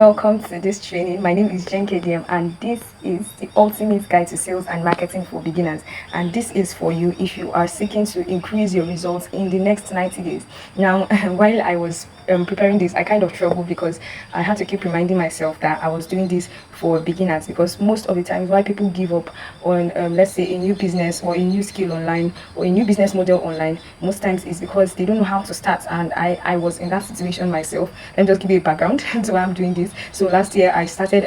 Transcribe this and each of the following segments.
Welcome to this training. My name is Jen KDM, and this is the ultimate guide to sales and marketing for beginners. And this is for you if you are seeking to increase your results in the next 90 days. Now, while I was preparing this, I kind of struggled because I had to keep reminding myself that I was doing this for beginners, because most of the times why people give up on, let's say, a new business or a new skill online or a new business model online, most times is because they don't know how to start. And I was in that situation myself. Let me just give you a background to why I'm doing this. So last year I started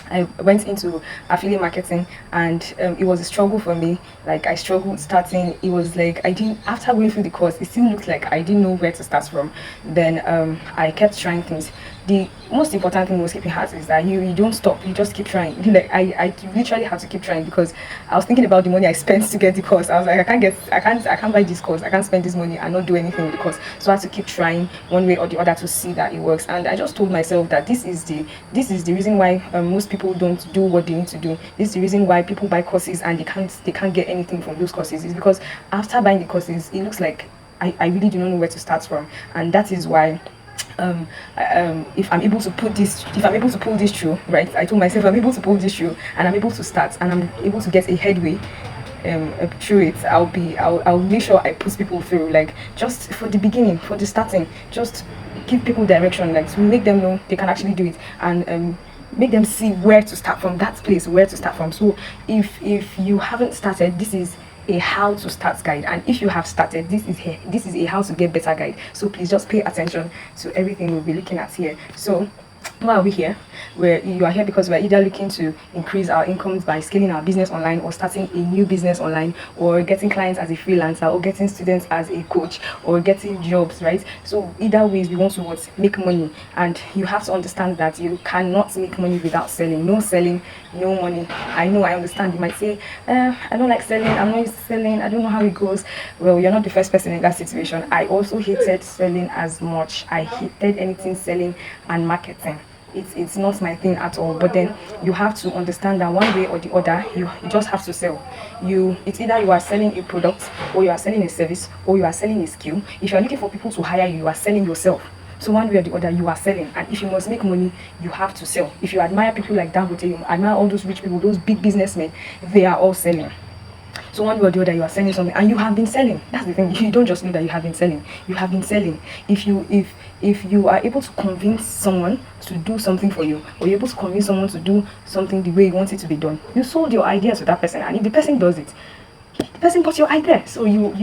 I went into affiliate marketing, and it was a struggle for me. Like, I struggled starting. It was like I didn't, after going through the course, it still looked like I didn't know where to start from. Then I kept trying things. The most important thing was keeping heart, is that you don't stop, you just keep trying. Like, I literally had to keep trying, because I was thinking about the money I spent to get the course. I was like, I can't buy this course, I can't spend this money and not do anything with the course. So I had to keep trying one way or the other to see that it works. And I just told myself that this is the reason why most people don't do what they need to do. This is the reason why people buy courses and they can't get anything from those courses, is because after buying the courses, it looks like I really do not know where to start from. And that is why if I'm able to pull this through, right? I told myself, I'm able to pull this through, and I'm able to start, and I'm able to get a headway through it. I'll make sure I put people through, like, just for the beginning, for the starting, just give people direction, like, to make them know they can actually do it, and make them see where to start from, that place where to start from. So if you haven't started, this is a how to start guide, and if you have started, this is a how to get better guide. So please just pay attention to everything we'll be looking at here. So why are we here? You are here because we're either looking to increase our incomes by scaling our business online, or starting a new business online, or getting clients as a freelancer, or getting students as a coach, or getting jobs, right? So either ways, we want to make money. And you have to understand that you cannot make money without selling. No selling, no money. I know, I understand. You might say, I don't like selling, I'm not used to selling, I don't know how it goes. Well, you're not the first person in that situation. I also hated selling as much. I hated anything selling and marketing. It's not my thing at all. But then you have to understand that one way or the other, you just have to sell. It's either you are selling a product, or you are selling a service, or you are selling a skill. If you are looking for people to hire you, you are selling yourself. So one way or the other, you are selling. And if you must make money, you have to sell. If you admire people like Dangote, you admire all those rich people, those big businessmen, they are all selling. So one way or the other, you are selling something, and you have been selling. That's the thing. You don't just know that you have been selling. You have been selling. If you are able to convince someone to do something for you, or you're able to convince someone to do something the way you want it to be done, you sold your idea to that person. And if the person does it, the person bought your idea. So you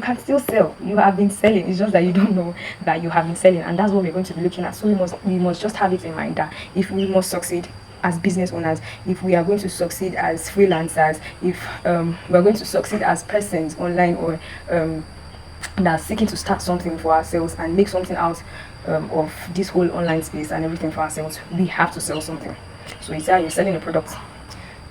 can still sell. You have been selling. It's just that you don't know that you have been selling. And that's what we're going to be looking at. So we must just have it in mind that if we must succeed as business owners, if we are going to succeed as freelancers, if we're going to succeed as persons online, or that are seeking to start something for ourselves and make something out of this whole online space and everything for ourselves, we have to sell something. So it's you're selling a product,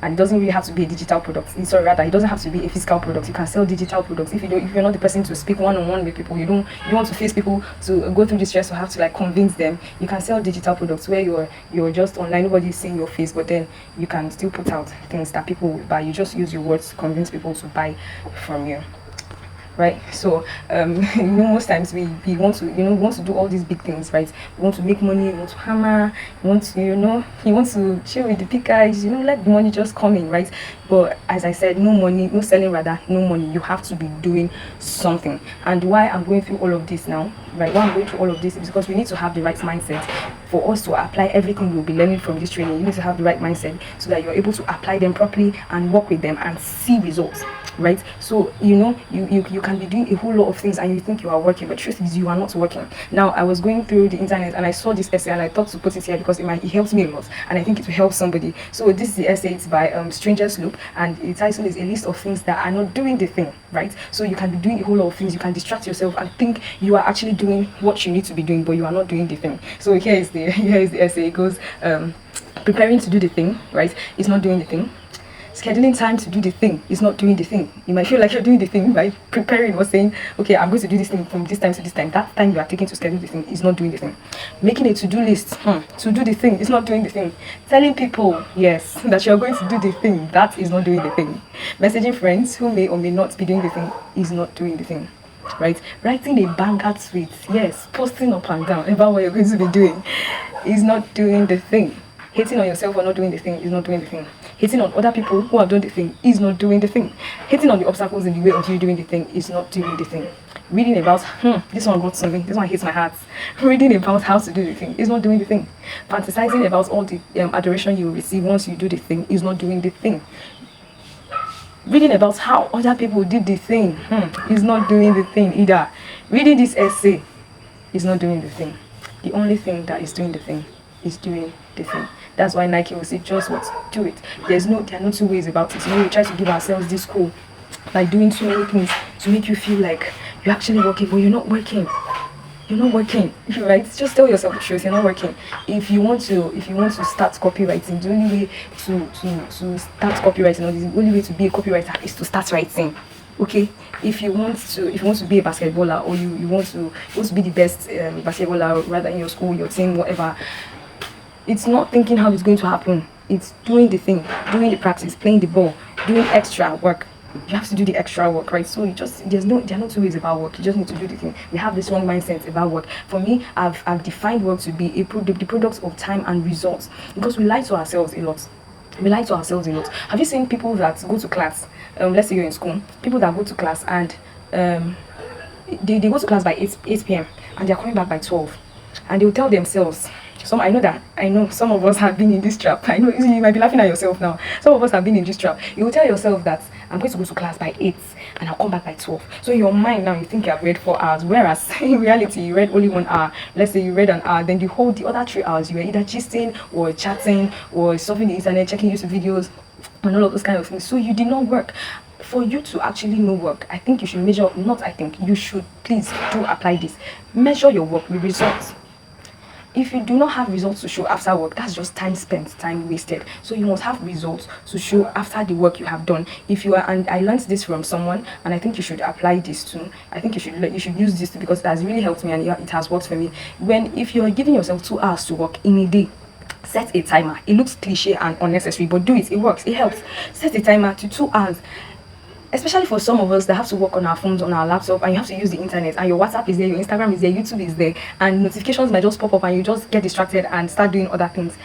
and it doesn't really have to be a digital product. Sorry, rather, it doesn't have to be a physical product. You can sell digital products. If you're not the person to speak one-on-one with people, you don't want to face people, to go through the stress, or have to, like, convince them. You can sell digital products where you're just online, nobody's seeing your face, but then you can still put out things that people will buy. You just use your words to convince people to buy from you. Right? So most times we want to do all these big things, right? We want to make money, we want to hammer, we want to you want to chill with the pickers, let the money just come in, right? But as I said, no money, no selling, rather no money. You have to be doing something. And why I'm going through all of this now, right? Why I'm going through all of this is because we need to have the right mindset for us to apply everything we'll be learning from this training. You need to have the right mindset so that you're able to apply them properly and work with them and see results, right? So you can be doing a whole lot of things and you think you are working, but truth is you are not working. Now, I was going through the internet and I saw this essay, and I thought to put it here because it helps me a lot, and I think it will help somebody. So this is the essay. It's by Stranger's Loop, and the title is a list of things that are not doing the thing, right? So you can be doing a whole lot of things. You can distract yourself and think you are actually doing what you need to be doing, but you are not doing the thing. So here is the essay. It goes, preparing to do the thing, right? It's not doing the thing. Scheduling time to do the thing is not doing the thing. You might feel like you're doing the thing by preparing or saying, okay, I'm going to do this thing from this time to this time. That time you are taking to schedule the thing is not doing the thing. Making a to-do list to do the thing is not doing the thing. Telling people, yes, that you're going to do the thing, that is not doing the thing. Messaging friends who may or may not be doing the thing is not doing the thing. right? Writing a banger tweet, yes, posting up and down about what you're going to be doing is not doing the thing. Hating on yourself for not doing the thing is not doing the thing. Hating on other people who have done the thing is not doing the thing. Hating on the obstacles in the way of you doing the thing is not doing the thing. Reading about, this one got something, this one hits my heart. Reading about how to do the thing is not doing the thing. Fantasizing about all the adoration you will receive once you do the thing is not doing the thing. Reading about how other people did the thing is not doing the thing either. Reading this essay is not doing the thing. The only thing that is doing the thing is doing the thing. That's why Nike will say, just what? Do it. There are no two ways about it. We try to give ourselves this goal by doing too many things to make you feel like you're actually working, but you're not working. You're not working, right? Just tell yourself the truth. You're not working. If you want to start copywriting, the only way to start copywriting, or the only way to be a copywriter is to start writing. Okay, if you want to be a basketballer, or you want to be the best basketballer, rather in your school, your team, whatever, it's not thinking how it's going to happen. It's doing the thing, doing the practice, playing the ball, doing extra work. You have to do the extra work, right? So there are no two ways about work. You just need to do the thing. We have this wrong mindset about work. For me, I've defined work to be the product of time and results, because we lie to ourselves a lot. Have you seen people that go to class? Let's say you're in school. People that go to class and they go to class by 8 p.m. and they're coming back by 12, and they'll tell themselves. I know some of us have been in this trap. I know you might be laughing at yourself now. Some of us have been in this trap. You will tell yourself that I'm going to go to class by 8 and I'll come back by 12. So in your mind now, you think you have read 4 hours, whereas in reality you read only 1 hour. Let's say you read an hour, then the other 3 hours you were either gisting or chatting or surfing the internet, checking YouTube videos and all of those kind of things. So you did not work. For you to actually know work, I think you should measure. You should, please do apply this. Measure your work with results. If you do not have results to show after work, that's just time spent, time wasted. So you must have results to show after the work you have done. And I learned this from someone, and I think you should apply this too. I think you should use this too, because it has really helped me and it has worked for me. If you're giving yourself 2 hours to work in a day, set a timer. It looks cliche and unnecessary, but do it. It works. It helps. Set a timer to 2 hours. Especially for some of us that have to work on our phones, on our laptop, and you have to use the internet, and your WhatsApp is there, your Instagram is there, YouTube is there, and notifications might just pop up and you just get distracted and start doing other things.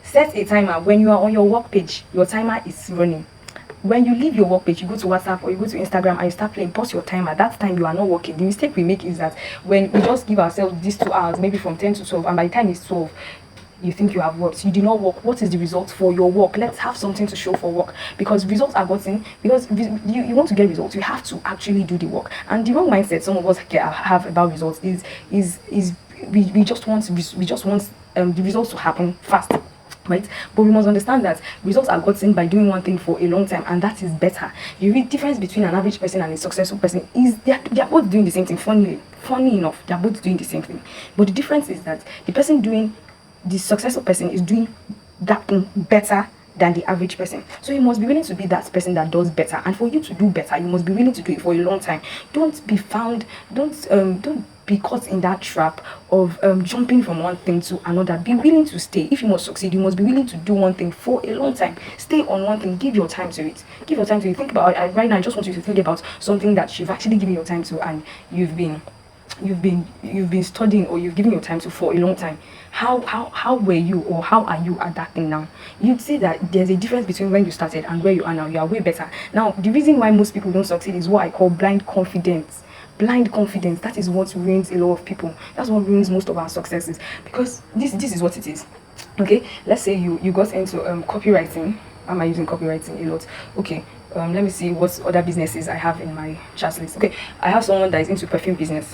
Set a timer. When you are on your work page, your timer is running. When you leave your work page, you go to WhatsApp or you go to Instagram and you start playing, pause your timer. That time you are not working. The mistake we make is that when we just give ourselves these 2 hours, maybe from 10 to 12, and by the time it's 12, you think you have worked. You did not work. What is the result for your work? Let's have something to show for work, because results are gotten. Because you want to get results, you have to actually do the work. And the wrong mindset some of us have about results is we just want the results to happen fast, right? But we must understand that results are gotten by doing one thing for a long time, and that is better. The difference between an average person and a successful person is they are both doing the same thing. Funny enough, they are both doing the same thing, but the difference is that the successful person is doing that thing better than the average person. So you must be willing to be that person that does better, and for you to do better, you must be willing to do it for a long time. Don't be caught in that trap of jumping from one thing to another. Be willing to stay. If you must succeed, you must be willing to do one thing for a long time. Stay on one thing. Give your time to it. Think about it. Right now, I just want you to think about something that you've actually given your time to, and you've been studying, or you've given your time to for a long time. How were you, or how are you at that thing now? You'd see that there's a difference between when you started and where you are now. You are way better now. The reason why most people don't succeed is what I call blind confidence. That is what ruins a lot of people. That's what ruins most of our successes, because this is what it is. Okay, let's say you got into copywriting. Am I using copywriting a lot? Okay, let me see what other businesses I have in my chat list. Okay, I have someone that is into perfume business.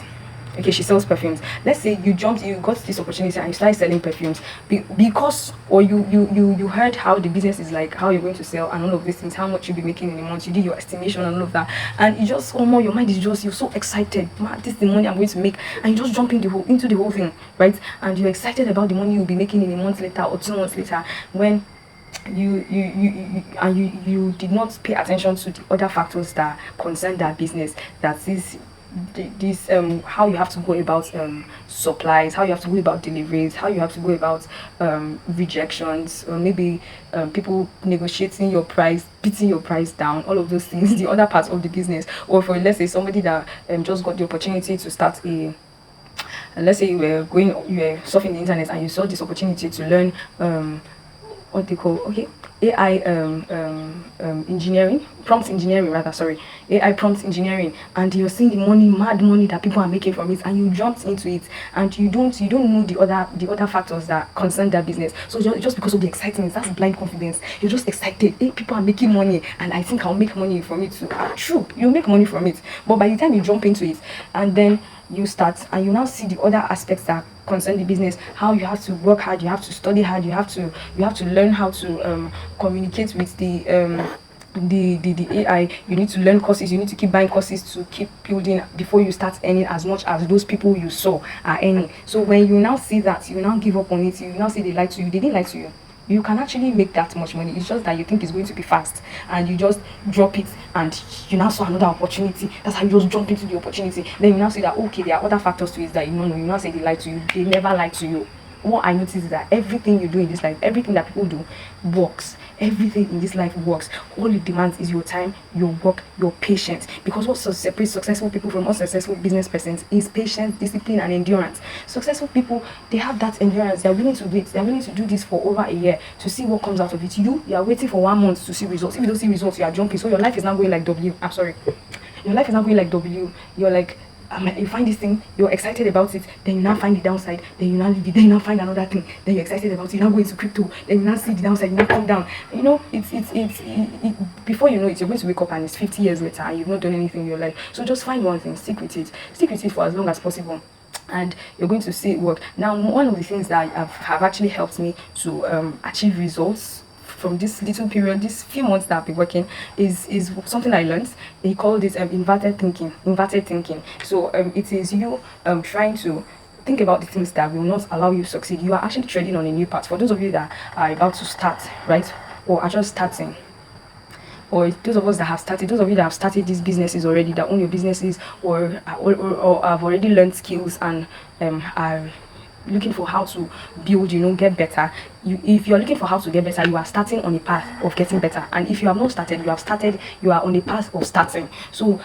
Okay, she sells perfumes. Let's say you got this opportunity and you started selling perfumes because you heard how the business is like, how you're going to sell and all of these things, how much you'll be making in a month. You did your estimation and all of that, and you just your mind is just, you're so excited. Man, this is the money I'm going to make, and you just jump into the whole thing, right? And you're excited about the money you'll be making in a month later or 2 months later, when you did not pay attention to the other factors that concern that business. That is this how you have to go about supplies, how you have to go about deliveries, how you have to go about rejections, or maybe people negotiating your price, beating your price down, all of those things, the other parts of the business. Or for, let's say, somebody that just got the opportunity to start a, and let's say you were surfing the internet and you saw this opportunity to learn what they call, okay, AI engineering, prompt engineering rather, sorry, AI prompt engineering, and you're seeing the money, mad money that people are making from it, and you jumped into it, and you don't know the other factors that concern that business. So just because of the excitement, that's blind confidence. You're just excited. Hey, people are making money, and I think I'll make money from it too. True, you'll make money from it, but by the time you jump into it, and then you start and you now see the other aspects that concern the business, how you have to work hard, you have to study hard, you have to learn how to communicate with the AI. You need to learn courses, you need to keep buying courses to keep building before you start earning as much as those people you saw are earning. So when you now see that, you now give up on it, you now say they lied to you. They didn't lie to you. You can actually make that much money. It's just that you think it's going to be fast, and you just drop it, and you now saw another opportunity. That's how you just jump into the opportunity. Then you now say that, okay, there are other factors to it that you know. You now say they lied to you. They never lied to you. What I notice is that everything you do in this life, everything that people do works. Everything in this life works. All it demands is your time, your work, your patience. Because what separates successful people from unsuccessful business persons is patience, discipline, and endurance. Successful people, they have that endurance. They're willing to wait. They're willing to do this for over a year to see what comes out of it. You are waiting for 1 month to see results. If you don't see results, you are jumping. So your life is not going like W. I'm sorry. Your life is not going like W. You're like, you find this thing, you're excited about it, then you now find the downside, then you now leave it, then you now find another thing, then you're excited about it, you now go into crypto, then you now see the downside, you now come down. You know, before you know it, you're going to wake up and it's 50 years later and you've not done anything in your life. So just find one thing, stick with it for as long as possible, and you're going to see it work. Now, one of the things that have actually helped me to achieve results from this little period, this few months that I've been working, is something I learned. They call it inverted thinking. So it is you trying to think about the things that will not allow you to succeed. You are actually treading on a new path. For those of you that are about to start, right, or are just starting, or those of us that have started, those of you that have started these businesses already, that own your businesses, or have already learned skills and are looking for how to build, get better. If you're looking for how to get better, you are starting on a path of getting better. And if you have not started, you are on a path of starting. So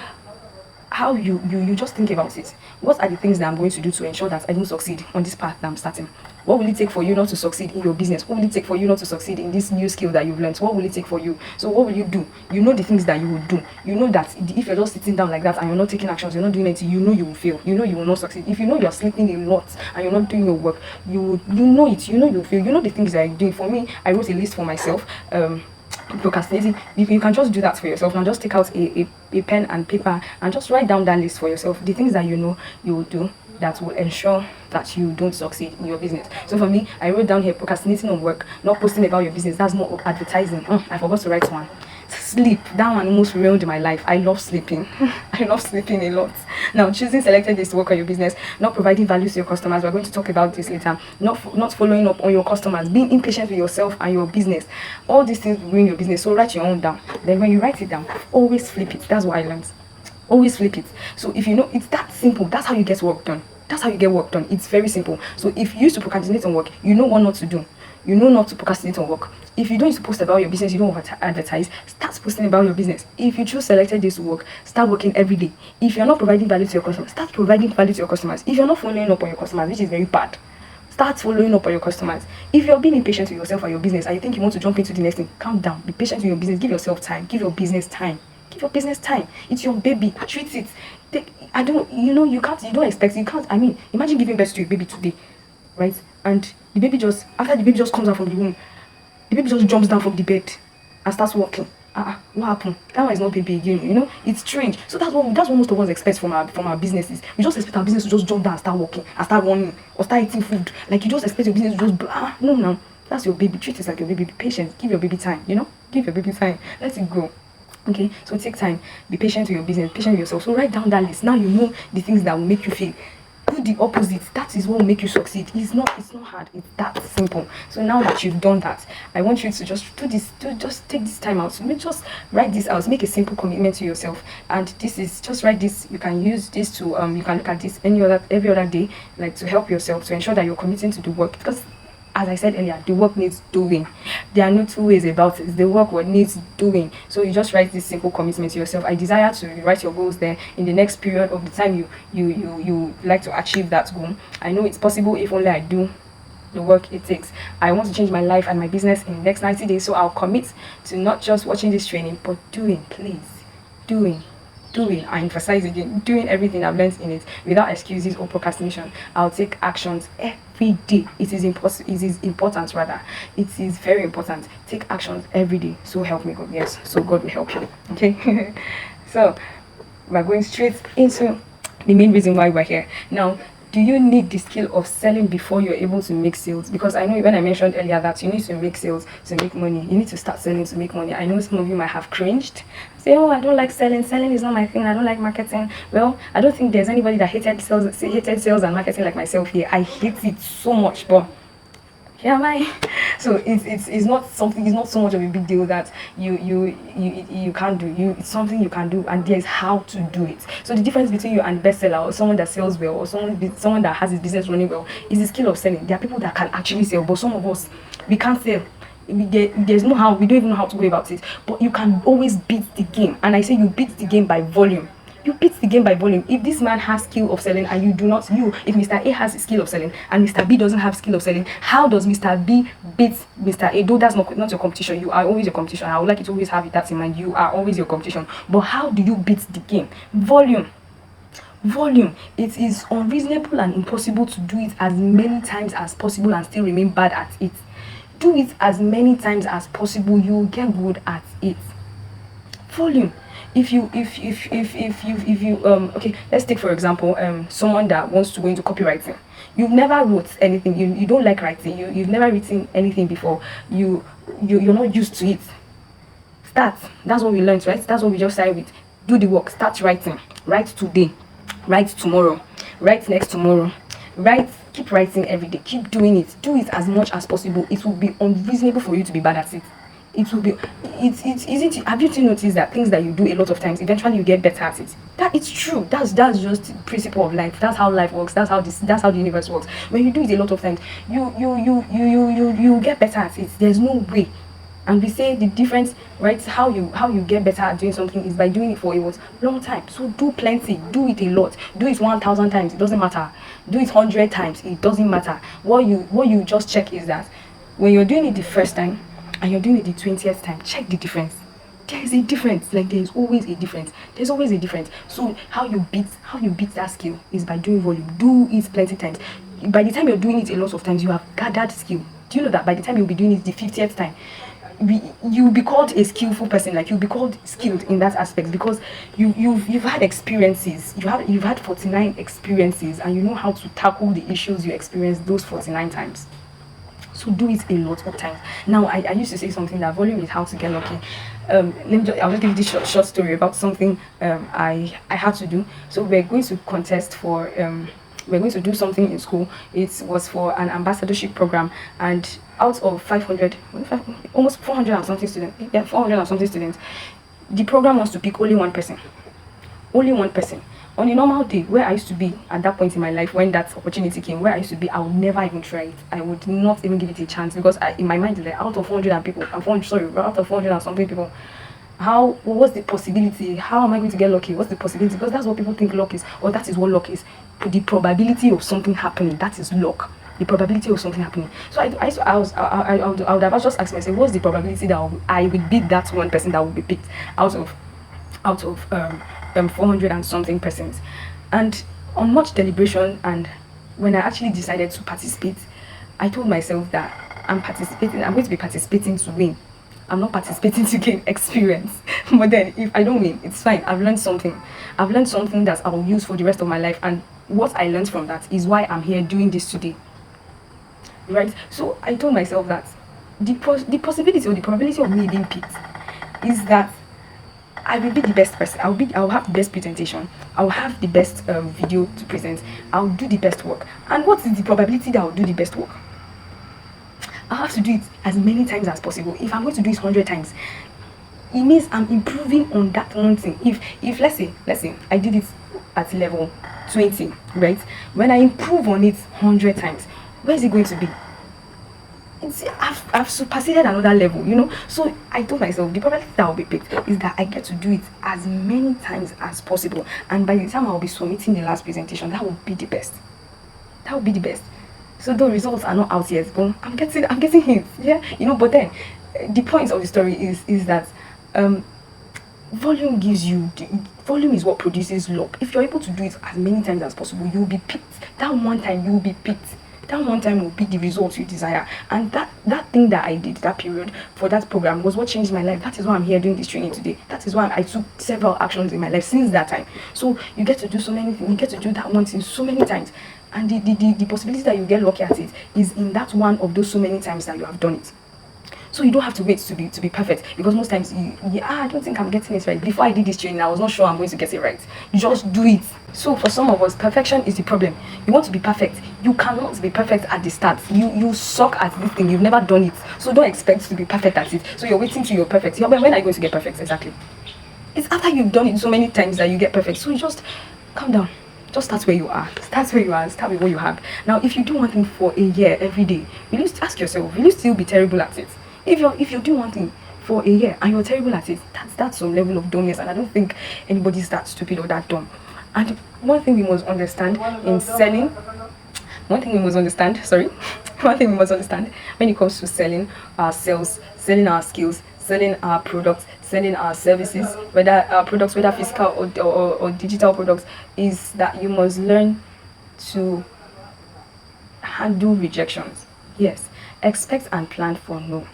how you just think about it. What are the things that I'm going to do to ensure that I don't succeed on this path that I'm starting? What will it take for you not to succeed in your business? What will it take for you not to succeed in this new skill that you've learned? What will it take for you? So what will you do? You know the things that you will do. You know that if you're just sitting down like that and you're not taking actions, you're not doing anything, you know you will fail. You know you will not succeed. If you know you're sleeping a lot and you're not doing your work, you know it. You know you'll fail. You know the things that you're doing. For me, I wrote a list for myself. Procrastinating, you can just do that for yourself. Now just take out a pen and paper and just write down that list for yourself, the things that you know you will do that will ensure that you don't succeed in your business. So for me, I wrote down here: procrastinating on work, not posting about your business. That's more advertising. I forgot to write one. Sleep, that one almost ruined my life. I love sleeping. I love sleeping a lot. Now, choosing selected days to work on your business, not providing value to your customers. We're going to talk about this later. Not following up on your customers, being impatient with yourself and your business. All these things will ruin your business. So write your own down. Then when you write it down, always flip it. That's what I learned. Always flip it. So if you know, it's that simple. That's how you get work done. That's how you get work done. It's very simple. So if you used to procrastinate on work, you know what not to do. You know not to procrastinate on work. If you don't used to post about your business, you don't advertise, start posting about your business. If you choose selected days to work, start working every day. If you're not providing value to your customers, start providing value to your customers. If you're not following up on your customers, which is very bad, start following up on your customers. If you're being impatient with yourself and your business and you think you want to jump into the next thing, calm down. Be patient with your business. Give yourself time. Give your business time. Give your business time. It's your baby. Treat it. Imagine giving birth to your baby today, right? And after the baby just comes out from the womb, the baby just jumps down from the bed and starts walking. What happened? That one is not baby again, it's strange. So that's what most of us expect from our businesses. We just expect our business to just jump down and start walking and start running or start eating food. Like you just expect your business to just no. That's your baby. Treat it like your baby. Be patient. Give your baby time, Give your baby time. Let it go. Okay, so take time. Be patient with your business, patient with yourself. So write down that list. Now you know the things that will make you feel do the opposite. That is what will make you succeed. It's not hard. It's that simple. So now that you've done that, I want you to just do this, to just take this time out. Just write this out. Make a simple commitment to yourself. And this is, just write this. You can use this to you can look at this every other day, like to help yourself, to ensure that you're committing to the work. Because as I said earlier, the work needs doing. There are no two ways about it. The work what needs doing. So you just write this simple commitment to yourself. I desire to write your goals there in the next period of the time you like to achieve that goal. I know it's possible if only I do the work it takes. I want to change my life and my business in the next 90 days. So I'll commit to not just watching this training, but doing, please. Doing. I emphasize again, doing everything I've learned in it without excuses or procrastination. I'll take actions every day. It is important rather. It is very important. Take actions every day. So help me God. Yes, so God will help you. Okay. So we're going straight into the main reason why we're here. Now, do you need the skill of selling before you're able to make sales? Because I know when I mentioned earlier that you need to make sales to make money. You need to start selling to make money. I know some of you might have cringed. Say, oh, I don't like selling. Selling is not my thing. I don't like marketing. Well, I don't think there's anybody that hated sales and marketing like myself here. I hate it so much, but here am I. So it's not something. It's not so much of a big deal that you can't do. It's something you can do, and there's how to do it. So the difference between you and bestseller, or someone that sells well, or someone that has his business running well, is the skill of selling. There are people that can actually sell, but some of us, we can't sell. There's no how. We don't even know how to go about it. But you can always beat the game, and I say you beat the game by volume. You beat the game by volume. If this man has skill of selling and you do not, if Mr. A has a skill of selling and Mr. B doesn't have skill of selling, how does Mr. B beat Mr. A? Though that's not your competition. You are always your competition. I would like you to always have that in mind. You are always your competition. But how do you beat the game? Volume. It is unreasonable and impossible to do it as many times as possible and still remain bad at it. Do it as many times as possible. You will get good at it. Volume. If you okay, let's take for example someone that wants to go into copywriting. You've never wrote anything. You don't like writing. You've never written anything before. You're not used to it. Start. That's what we learned, right? That's what we just started with. Do the work. Start writing. Write today. Write tomorrow. Write next tomorrow. Write. Keep writing every day. Keep doing it. Do it as much as possible. It will be unreasonable for you to be bad at it. It will be. It's easy to. Have you noticed that things that you do a lot of times, eventually you get better at it? That it's true. That's just the principle of life. That's how life works. That's how the universe works. When you do it a lot of times, you get better at it. There's no way. And we say the difference, right? How you get better at doing something is by doing it for a long time. So do plenty. Do it a lot. Do it 1,000 times. It doesn't matter. Do it 100 times. It doesn't matter. What you just check is that when you're doing it the first time and you're doing it the 20th time, check the difference. There is a difference. Like there's always a difference. There's always a difference. So how you beat that skill is by doing volume. Do it plenty times. By the time you're doing it a lot of times, you have gathered skill. Do you know that by the time you'll be doing it the 50th time, you'll be called a skillful person. Like you'll be called skilled in that aspect because you've had experiences. You've had 49 experiences, and you know how to tackle the issues you experienced those 49 times. So do it a lot of times. Now, I used to say something that volume is how to get lucky. I'll just give you this short story about something I had to do. So we're going to contest for we're going to do something in school. It was for an ambassadorship program, and out of 500, almost 400 and something students, 400 and something students, the program wants to pick only one person. Only one person. On a normal day, where I used to be at that point in my life, when that opportunity came, where I used to be, I would never even try it. I would not even give it a chance because in my mind, like, out of 400 people, out of 400 and something people, what's the possibility? How am I going to get lucky? What's the possibility? Because that's what people think luck is, or that is what luck is. The probability of something happening, that is luck. The probability of something happening. So I would have just asked myself, what's the probability that I will beat that one person that will be picked out of 400 and something persons. And on much deliberation, and when I actually decided to participate, I told myself that I'm going to be participating to win. I'm not participating to gain experience. But then if I don't win, it's fine. I've learned something that I will use for the rest of my life, and what I learned from that is why I'm here doing this today. Right? So I told myself that the possibility or the probability of me being picked is that I will be the best person. I'll have the best presentation. I'll have the best video to present. I'll do the best work. And what is the probability that I'll do the best work? I have to do it as many times as possible. If I'm going to do it 100 times, it means I'm improving on that one thing. If let's say I did it at level 20, right? When I improve on it 100 times, where is it going to be? I've superseded another level, you know. So I told myself the probability that will be picked is that I get to do it as many times as possible, and by the time I'll be submitting the last presentation, that will be the best. That will be the best. So the results are not out yet, but I'm getting hints, yeah, you know. But then the point of the story is that volume gives you volume is what produces luck. If you're able to do it as many times as possible, you'll be picked. That one time you'll be picked. That one time will be the results you desire. And that thing that I did that period for that program was what changed my life. That is why I'm here doing this training today. That is why I took several actions in my life since that time. So you get to do so many things. You get to do that one thing so many times. And the possibility that you get lucky at it is in that one of those so many times that you have done it. So you don't have to wait to be perfect, because most times I don't think I'm getting it right. Before I did this training, I was not sure I'm going to get it right. You just do it. So for some of us, perfection is the problem. You want to be perfect. You cannot be perfect at the start. You suck at this thing. You've never done it. So don't expect to be perfect at it. So you're waiting till you're perfect. When are you going to get perfect? Exactly. It's after you've done it so many times that you get perfect. So you just calm down. Just start where you are. Start where you are. Start with what you have. Now, if you do one thing for a year every day, will you ask yourself, will you still be terrible at it? If you do one thing for a year and you're terrible at it, that's some level of dumbness, and I don't think anybody's that stupid or that dumb. And one thing we must understand in selling, one thing we must understand when it comes to selling our sales, selling our skills, selling our products, selling our services, whether physical or digital products, is that you must learn to handle rejections. Yes, expect and plan for no.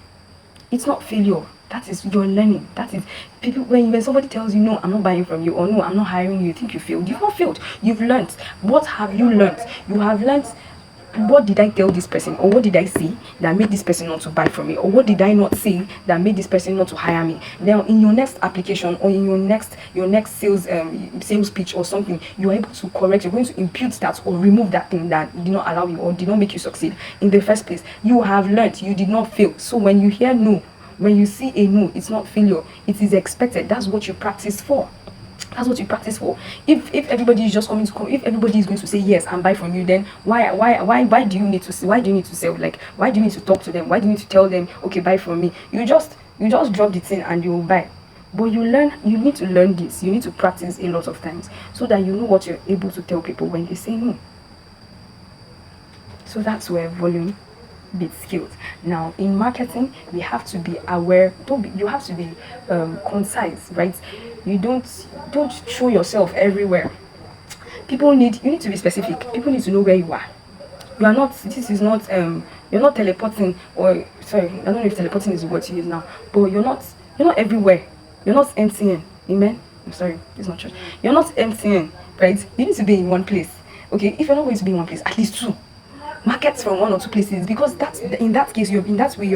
It's not failure. That is your learning. That is people when somebody tells you no, I'm not buying from you, or no, I'm not hiring you, you think you failed. You've not failed. You've learned. What have you learned? You have learned. What did I tell this person, or what did I say that made this person not to buy from me, or what did I not say that made this person not to hire me? Then in your next application or in your next sales pitch or something, you're able to correct. You're going to impute that or remove that thing that did not allow you or did not make you succeed in the first place. You have learned. You did not fail. So when you hear no, when you see a no, it's not failure. It is expected. That's what you practice for. That's what you practice for. If everybody is just if everybody is going to say yes and buy from you, then why do you need to sell? Like, why do you need to talk to them? Why do you need to tell them, okay, buy from me? You just drop the thing and you will buy. But you need to learn this. You need to practice a lot of times so that you know what you're able to tell people when they say no. So that's where volume beats skills. Now in marketing, we have to be aware. You have to be concise, right? You don't show yourself everywhere. You need to be specific. People need to know where you are. You are not, this is not you're not teleporting, or sorry, I don't know if teleporting is the word to use now, but you're not everywhere. You're not emptying. Amen. I'm sorry, it's not church. You're not emptying, right? You need to be in one place. Okay, if you're not going to be in one place, at least two. Markets from 1 or 2 places, because in that case you're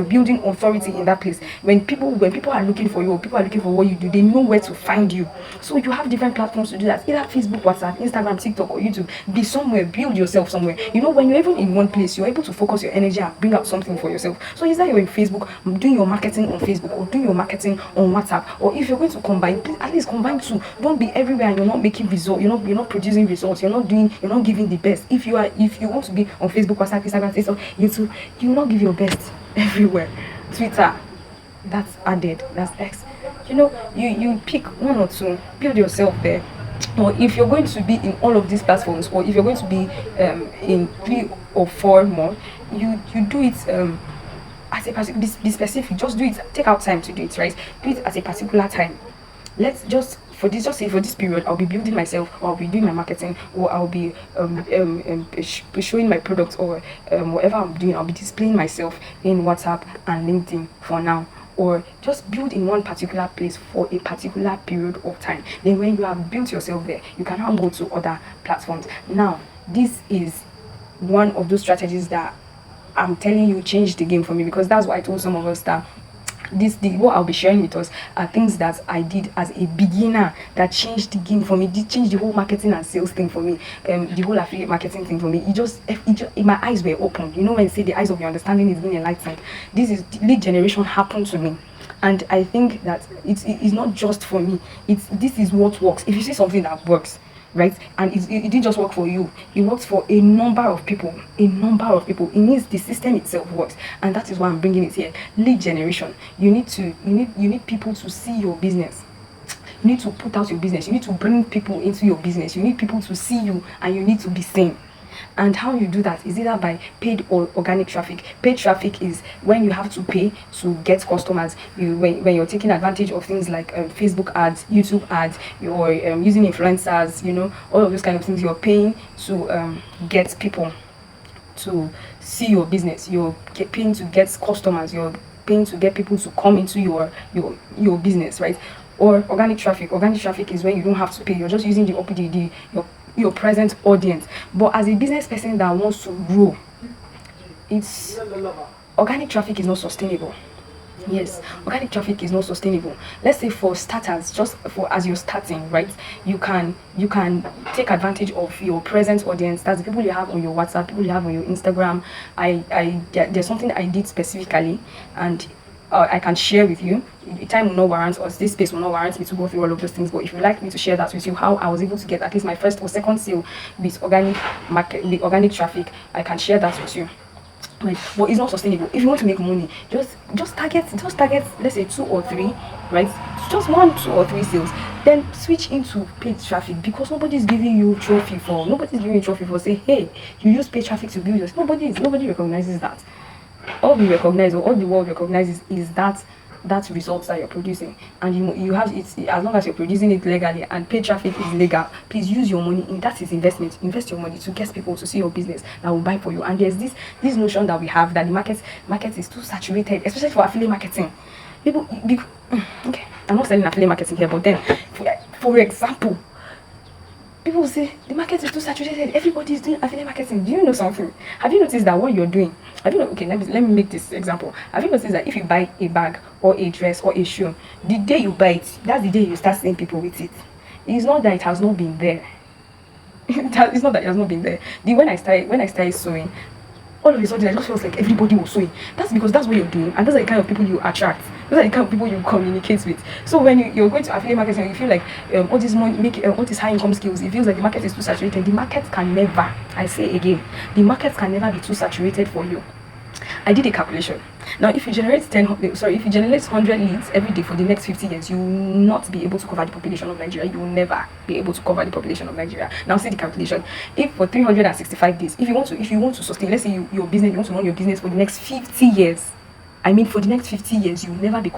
building authority in that place. When people are looking for you, or people are looking for what you do, they know where to find you. So you have different platforms to do that, either Facebook, WhatsApp, Instagram, TikTok, or YouTube. Be somewhere, build yourself somewhere. You know, when you're even in one place, you're able to focus your energy and bring out something for yourself. So is that you're in Facebook, doing your marketing on Facebook, or doing your marketing on WhatsApp, or if you're going to combine, please at least combine two. Don't be everywhere and you're not making results. You're not producing results. You're not giving the best. If you want to be on Facebook, WhatsApp, Instagram, TikTok, YouTube, you will not give your best everywhere. Twitter, that's added, that's X. You know, you pick 1 or 2, build yourself there. Or if you're going to be in all of these platforms, or if you're going to be in 3 or 4 more, you do it at a particular, be specific. Just do it. Take out time to do it, right? Do it at a particular time. Let's just say for this period, I'll be building myself, or I'll be doing my marketing, or I'll be showing my products, or whatever I'm doing, I'll be displaying myself in WhatsApp and LinkedIn for now. Or just build in one particular place for a particular period of time. Then when you have built yourself there, you can now go to other platforms. Now, this is one of those strategies that I'm telling you changed the game for me, because that's what I told some of us that What I'll be sharing with us are things that I did as a beginner that changed the game for me, did change the whole marketing and sales thing for me, the whole affiliate marketing thing for me. My eyes were open. You know, when you say the eyes of your understanding is being enlightened, lead generation happened to me. And I think that it's not just for me. This is what works. If you see something that works, right, and it didn't just work for you, it works for a number of people. It means the system itself works, and that is why I'm bringing it here. Lead generation. You need people to see your business. You need to put out your business. You need to bring people into your business. You need people to see you, and you need to be seen. And how you do that is either by paid or organic traffic. Paid traffic is when you have to pay to get customers. When you're taking advantage of things like Facebook ads, YouTube ads, you're using influencers, you know, all of those kind of things. You're paying to get people to see your business. You're paying to get customers. You're paying to get people to come into your business, right? Or organic traffic. Organic traffic is when you don't have to pay. You're just using the OPD, your present audience. But as a business person that wants to grow, organic traffic is not sustainable. Yes, organic traffic is not sustainable. Let's say for starters, just for as you're starting, right, you can take advantage of your present audience. That's the people you have on your WhatsApp, people you have on your Instagram. There's something I did specifically, and I can share with you. Time will not warrant us, this space will not warrant me to go through all of those things, but if you'd like me to share that with you, how I was able to get at least my first or second sale with organic traffic, I can share that with you. Right, but it's not sustainable. If you want to make money, just target let's say 2 or 3, right, just 1, 2 or 3 sales, then switch into paid traffic, because nobody's giving you trophy for say, hey, you use paid traffic to build yours. Nobody recognizes that. All we recognize, or all the world recognizes, is that results that you're producing, and you have it. As long as you're producing it legally and paid traffic is legal, please use your money in that. Is investment. Invest your money to get people to see your business that will buy for you. And there's this notion that we have that the market is too saturated, especially for affiliate marketing. Okay, I'm not selling affiliate marketing here, but then for example, people say the market is too saturated, everybody is doing affiliate marketing. Do you know something? Have you noticed that what you're doing, okay, let me make this example. Have you noticed that if you buy a bag or a dress or a shoe, the day you buy it, that's the day you start seeing people with it. It's not that it has not been there. It's not that it has not been there. When I started sewing, all of a sudden I just felt like everybody was sewing. That's because that's what you're doing, and those are the kind of people you attract. Those are the kind of people you communicate with. So when you're going to affiliate marketing, you feel like all this money, all these high income skills, it feels like the market is too saturated. The market can never, I say again, the market can never be too saturated for you. I did a calculation. Now, if you generate 100 leads every day for the next 50 years, you will not be able to cover the population of Nigeria. You will never be able to cover the population of Nigeria. Now, see the calculation. If for 365 days, if you want to sustain, let's say you want to run your business for the next 50 years. I mean, for the next 50 years, you will never be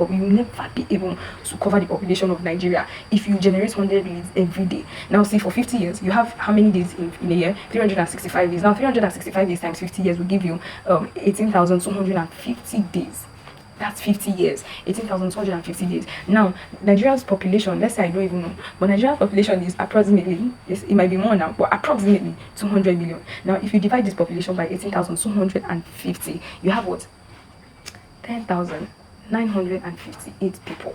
able to cover the population of Nigeria if you generate 100 leads every day. Now, see, for 50 years, you have how many days in a year? 365 days. Now, 365 days times 50 years will give you 18,250 days. That's 50 years. 18,250 days. Now, Nigeria's population, let's say I don't even know, but Nigeria's population is approximately, it might be more now, but approximately 200 million. Now, if you divide this population by 18,250, you have what? 10,958 people.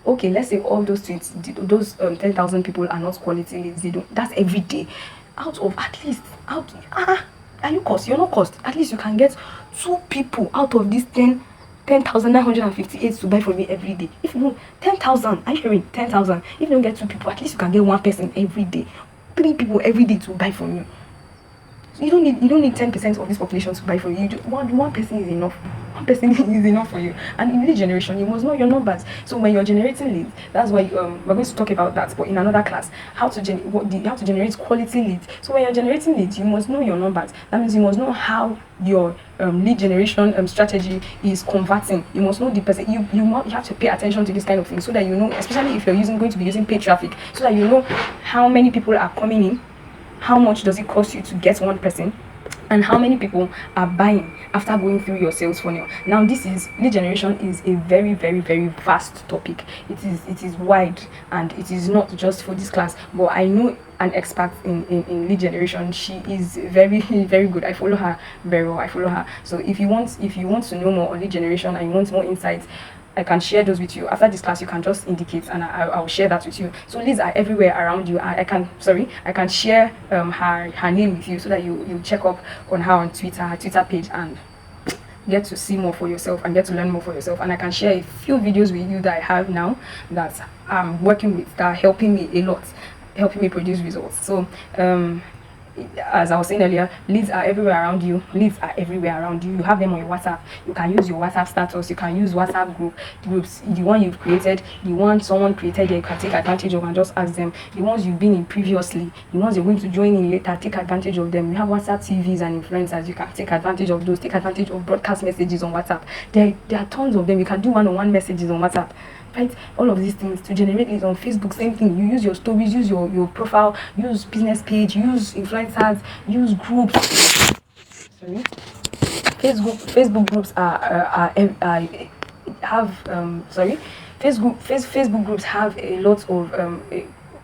Okay, let's say all those 10,000 people are not quality leads. That's every day. Are you cost? You're not cost. At least you can get 2 people out of these 10,958 to buy from me every day. If you know 10,000, are you hearing? 10,000. If you don't get 2 people, at least you can get 1 person every day. 3 people every day to buy from you. You don't need 10% of this population to buy from you. One person is enough. One person is enough for you. And in lead generation, you must know your numbers. So when you're generating leads, that's why we're going to talk about that, but in another class, how to generate quality leads. So when you're generating leads, you must know your numbers. That means you must know how your lead generation strategy is converting. You must know the person. You have to pay attention to this kind of thing, so that you know, especially if you're going to be using paid traffic, so that you know how many people are coming in. How much does it cost you to get 1 person? and how many people are buying after going through your sales funnel. Now, this is lead generation is a very, very, very vast topic. It is wide, and it is not just for this class, but I know an expert in lead generation. She is very very good. I follow her very well. I follow her. So if you want to know more on lead generation and you want more insights, I can share those with you. After this class, you can just indicate, and I'll share that with you. So leads are everywhere around you. I can share her name with you, so that you check up on her on Twitter, her Twitter page, and get to see more for yourself and get to learn more for yourself. And I can share a few videos with you that I have now that I'm working with, that are helping me a lot, helping me produce results. So as I was saying earlier, leads are everywhere around you. Leads are everywhere around you. You have them on your WhatsApp. You can use your WhatsApp status. You can use WhatsApp groups. The one you've created, the one someone created, you can take advantage of and just ask them. The ones you've been in previously, the ones you're going to join in later, take advantage of them. You have WhatsApp TVs and influencers. You can take advantage of those. Take advantage of broadcast messages on WhatsApp. There are tons of them. You can do one-on-one messages on WhatsApp. Right, all of these things to generate leads. On Facebook, same thing. You use your stories, use your profile, use business page, use influencers, use groups. Sorry, Facebook groups Facebook groups have a lot of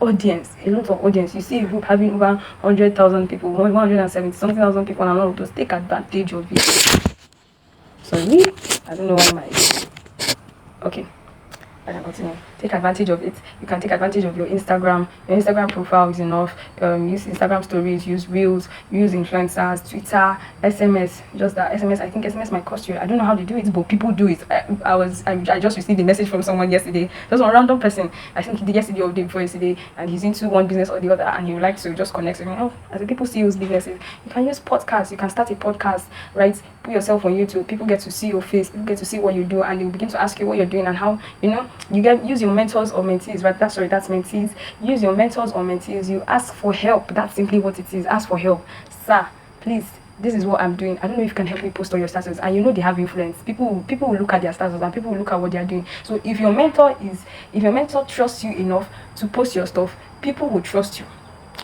audience. You see a group having over 100,000 people, 170 something thousand people, and all of those. Take advantage of it. Sorry, I don't know why okay. And continue. Take advantage of it. You can take advantage of your Instagram. Your Instagram profile is enough. Use Instagram stories, use reels, use influencers, Twitter, SMS. Just that SMS, I think SMS might cost you. I don't know how they do it, but people do it. I just received a message from someone yesterday. Just one random person. I think he did yesterday or the day before yesterday, and he's into one business or the other, and he would like to just connect with me. Oh, as the people see those businesses, you can use podcasts. You can start a podcast, right? Put yourself on YouTube. People get to see your face. People get to see what you do, and they begin to ask you what you're doing and how use your mentors or mentees, right? That's mentees. Use your mentors or mentees. You ask for help. That's simply what it is. Ask for help. Sir, please, this is what I'm doing. I don't know if you can help me post on your status. And they have influence. People will look at their status, and people will look at what they are doing. So if your mentor trusts you enough to post your stuff, people will trust you.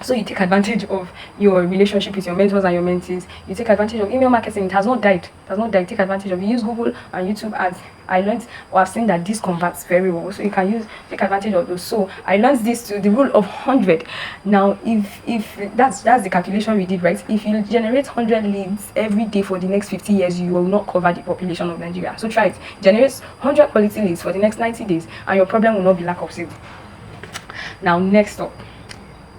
So you take advantage of your relationship with your mentors and your mentees. You take advantage of email marketing. It has not died. Take advantage of it. Use Google and YouTube ads. I learned, or I've seen that this converts very well. So you can take advantage of those. So I learned this to the rule of 100. Now, if that's the calculation we did, right? If you generate 100 leads every day for the next 50 years, you will not cover the population of Nigeria. So try it. Generate 100 quality leads for the next 90 days, and your problem will not be lack of sales. Now, next up.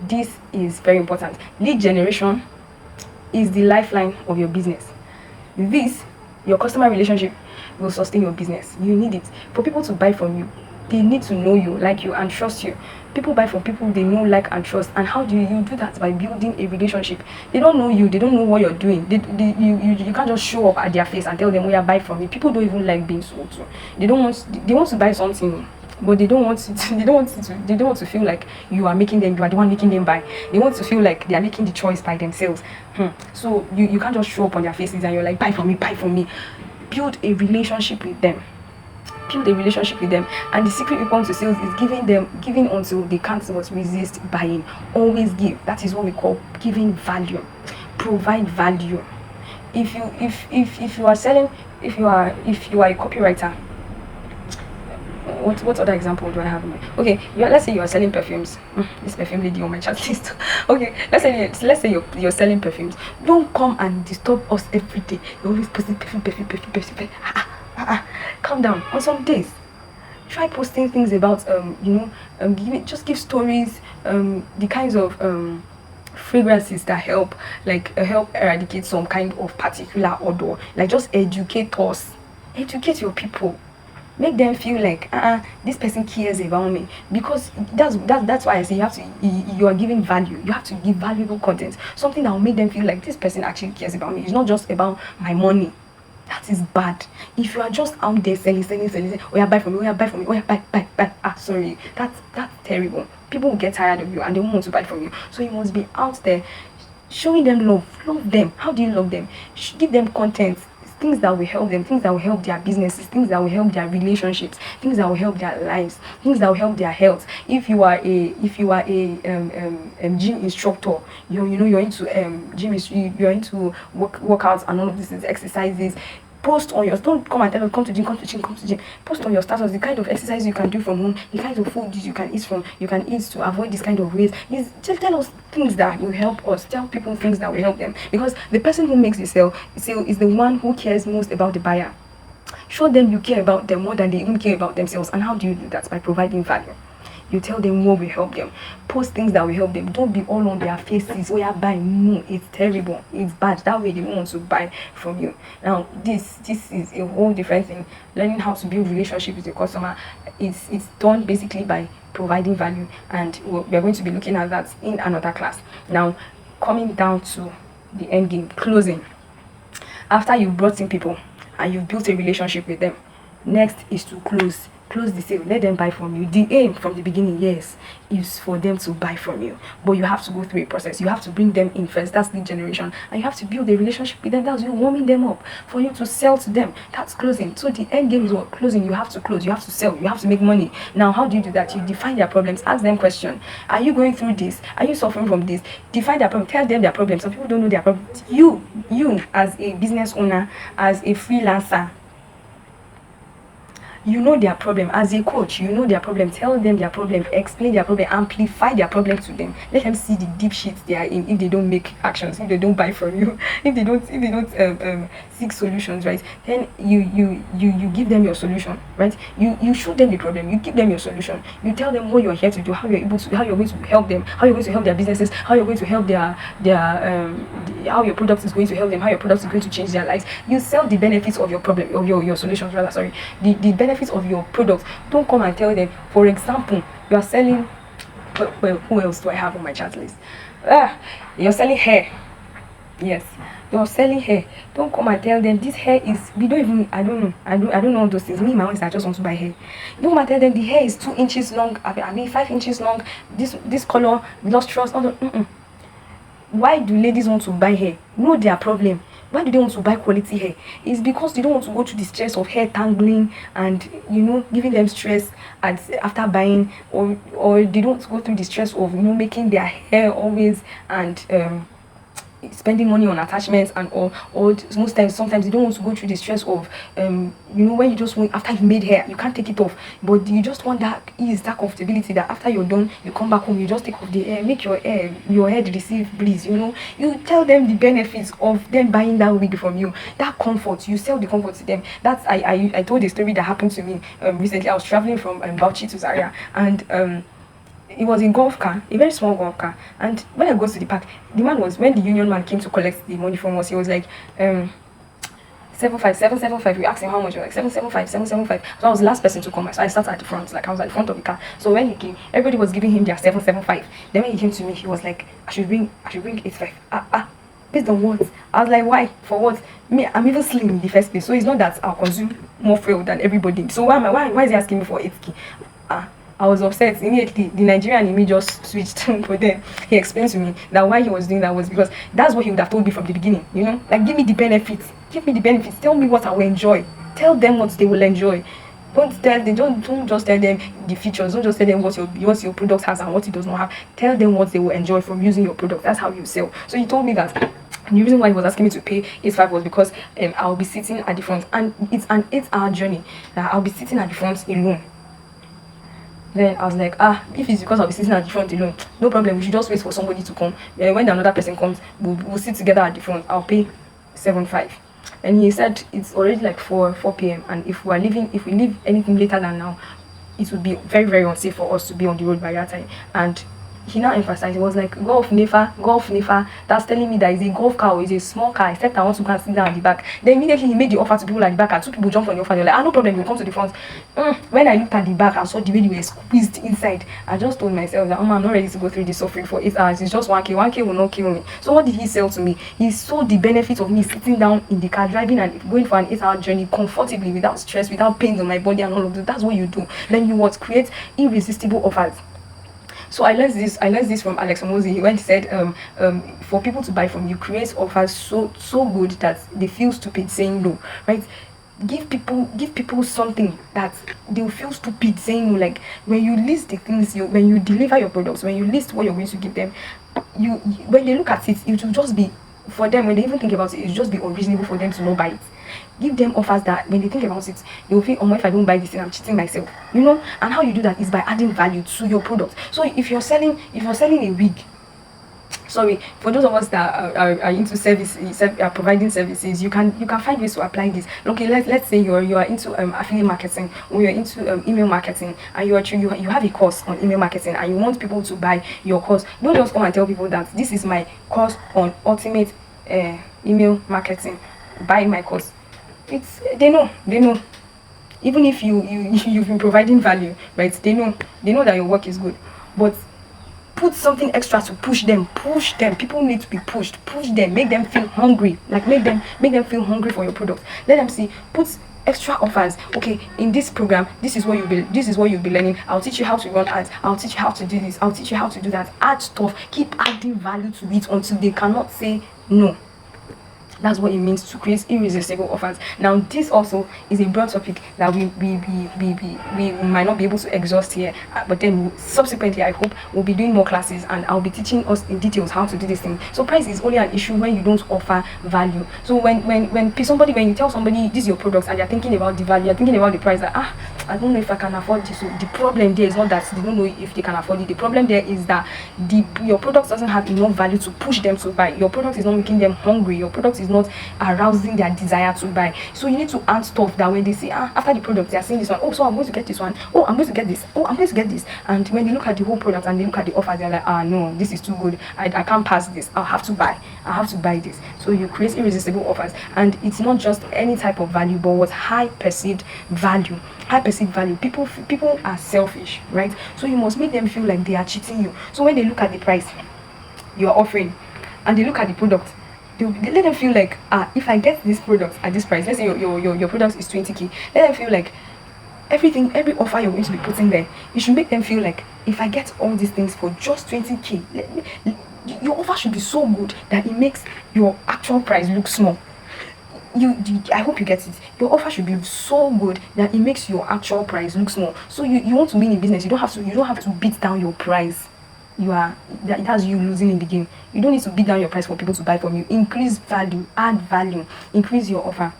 This is very important. Lead generation is the lifeline of your business. Your customer relationship will sustain your business. You need it. For people to buy from you, they need to know you, like you, and trust you. People buy from people they know, like, and trust. And how do you do that? By building a relationship. They don't know you. They don't know what you're doing. You can't just show up at their face and tell them, "Oh, yeah, buy from me." People don't even like being sold to. They want to buy something, but they don't want to feel like you are the one making them buy. They want to feel like they are making the choice by themselves. So you can't just show up on their faces and you're like, buy from me. Build a relationship with them. And the secret weapon to sales is giving until they can't resist buying. Always give. That is what we call giving value. Provide value. If you are a copywriter, what other example do I have? Okay, let's say you are selling perfumes. This perfume lady on my chat list. Okay, let's say you're selling perfumes. Don't come and disturb us every day. You're always posting perfume. Calm down. On some days, try posting things about give stories, the kinds of fragrances that help eradicate some kind of particular odor. Like, just educate your people. Make them feel like this person cares about me, because that's why I say you are giving value. You have to give valuable content, something that will make them feel like this person actually cares about me. It's not just about my money. That is bad. If you are just out there selling, oh yeah, buy from me, oh yeah, buy. Sorry, that's terrible. People will get tired of you and they won't want to buy from you. So you must be out there showing them love them. How do you love them? Give them content. things that will help them, things that will help their businesses, things that will help their relationships, things that will help their lives, things that will help their health. If you are a gym instructor, you're into you're into workouts and all of these things, exercises. Post on your, don't come and tell us come to gym. Post on your status the kind of exercise you can do from home, the kind of food you can eat to avoid this kind of ways. Just tell us things that will help us. Tell people things that will help them, because the person who makes the sale is the one who cares most about the buyer. Show them you care about them more than they even care about themselves. And how do you do that? By providing value. You tell them what will help them. Post things that will help them. Don't be all on their faces. Oh, yeah, buy. No, it's terrible. It's bad. That way they want to buy from you. Now, this is a whole different thing. Learning how to build relationship with your customer, it's done basically by providing value. And we're going to be looking at that in another class. Now, coming down to the end game, closing. After you've brought in people and you've built a relationship with them, next is to close the sale. Let them buy from you. The aim from the beginning, yes, is for them to buy from you, but you have to go through a process. You have to bring them in first. That's lead generation, and you have to build a relationship with them. That's you warming them up for you to sell to them. That's closing. So the end game is what? Closing. You have to close, you have to sell, you have to make money. Now, how do you do that? You define their problems. Ask them question. Are you going through this? Are you suffering from this? Define their problem. Tell them their problems. Some people don't know their problems. You as a business owner, as a freelancer, you know their problem. As a coach, you know their problem. Tell them their problem, explain their problem, amplify their problem to them. Let them see the deep shit they are in if they don't make actions, if they don't buy from you, if they don't seek solutions, right? Then you give them your solution, right? You show them the problem, you give them your solution, you tell them what you're here to do, how you're going to help them, how you're going to help their businesses, how you're going to help how your product is going to help them, how your product is going to change their lives. You sell the benefits of your problem, of your solutions rather, sorry, the benefits of your product. Don't come and tell them, for example, you are selling, well, who else do I have on my chat list? You're selling hair. Yes, you're selling hair. Don't come and tell them this hair is, I don't know all those things. Me, my own is I just want to buy hair. Don't come and tell them the hair is 2 inches long, 5 inches long, this color, lustrous, all the Why do ladies want to buy hair? Know their problem. Why do they want to buy quality hair? It's because they don't want to go through the stress of hair tangling and giving them stress after buying, or they don't want to go through the stress of making their hair always and spending money on attachments and or sometimes you don't want to go through the stress of when you just want, after you made hair you can't take it off, but you just want that ease, that comfortability that after you're done you come back home, you just take off the hair, make your head receive breeze. You tell them the benefits of them buying that wig from you, that comfort. You sell the comfort to them. That's I told a story that happened to me recently. I was traveling from Bauchi to Zaria, and it was a golf car, a very small golf car. And when I got to the park, the man was, when the union man came to collect the money from us, he was like, 775. We asked him how much. He was like 775. So I was the last person to come. So I sat at the front, like I was at the front of the car. So when he came, everybody was giving him their 775. Then when he came to me, he was like, I should bring 85. Based on what? I was like, why? For what? Me, I'm even slim in the first place. So it's not that I'll consume more fuel than everybody. So why is he asking me for 8k? I was upset immediately. The Nigerian in me just switched. But then he explained to me that why he was doing that was because that's what he would have told me from the beginning. Like, give me the benefits. Tell me what I will enjoy. Tell them what they will enjoy. Don't just tell them the features. Don't just tell them what your product has and what it does not have. Tell them what they will enjoy from using your product. That's how you sell. So he told me that the reason why he was asking me to pay 85 was because I'll be sitting at the front, and it's an 8-hour journey that I'll be sitting at the front alone. Then I was like, if it's because I'll be sitting at the front alone, no problem, we should just wait for somebody to come. When another person comes, we'll sit together at the front. I'll pay 7.5. And he said it's already like 4 p.m. and if we leave anything later than now, it would be very, very unsafe for us to be on the road by that time. And he now emphasized, it was like, golf nefa, that's telling me that it's a golf car or it's a small car, except I want to go and sit down at the back. Then immediately he made the offer to people at the back, and 2 people jumped on the offer. They're like, no problem, we'll come to the front. When I looked at the back and saw the way they were squeezed inside, I just told myself that I'm not ready to go through this suffering for 8 hours. It's just 1k will not kill me. So what did he sell to me? He saw the benefits of me sitting down in the car, driving and going for an 8-hour journey comfortably, without stress, without pains on my body and all of that. That's what you do. Then you create irresistible offers. So I learned this from Alex Omozi. He went said for people to buy from you, create offers so good that they feel stupid saying no, right? Give people something that they'll feel stupid saying no. Like when you list the things, when you deliver your products, when you list what you're going to give them, when they look at it, it will just be, for them, when they even think about it, it will just be unreasonable for them to not buy it. Give them offers that when they think about it, they will feel, oh, if I don't buy this thing, I'm cheating myself, And how you do that is by adding value to your product. So if you're selling a wig, sorry, for those of us that are into are providing services, you can find ways to apply this. Okay, let's say you are into affiliate marketing, or you're into email marketing, and you have a course on email marketing, and you want people to buy your course. Don't just come and tell people that this is my course on ultimate email marketing, buy my course. They know even if you've been providing value, right? They know that your work is good, but put something extra to push them. People need to be pushed. Push them, make them feel hungry. Like make them feel hungry for your product. Let them see. Put extra offers. Okay, in this program, this is what you'll be learning. I'll teach you how to run ads, I'll teach you how to do this, I'll teach you how to do that. Add stuff, keep adding value to it until they cannot say no. That's what it means to create irresistible offers. Now, this also is a broad topic that we might not be able to exhaust here, but then subsequently, I hope we'll be doing more classes, and I'll be teaching us in details how to do this thing. So price is only an issue when you don't offer value. So when you tell somebody this is your product and you're thinking about the value, you're thinking about the price, that I don't know if I can afford this. So the problem there is not that they don't know if they can afford it. The problem there is that your product doesn't have enough value to push them to buy. Your product is not making them hungry. Your product is not arousing their desire to buy. So you need to add stuff that when they see after the product, they are saying this one, oh, so I'm going to get this one, oh, I'm going to get this, oh, I'm going to get this. And when they look at the whole product and they look at the offer, they're like, no, this is too good, I can't pass this, I have to buy this. So you create irresistible offers, and it's not just any type of value, but what high perceived value. People are selfish, right? So you must make them feel like they are cheating you. So when they look at the price you are offering and they look at the product, they let them feel like, if I get this product at this price, let's say your product is 20k, let them feel like every offer you're going to be putting there, you should make them feel like, if I get all these things for just 20k, your offer should be so good that it makes your actual price look small. I hope you get it. Your offer should be so good that it makes your actual price look small. So you want to win in business, you don't have to beat down your price. It has you losing in the game. You don't need to beat down your price for people to buy from you. Increase value, add value, increase your offer.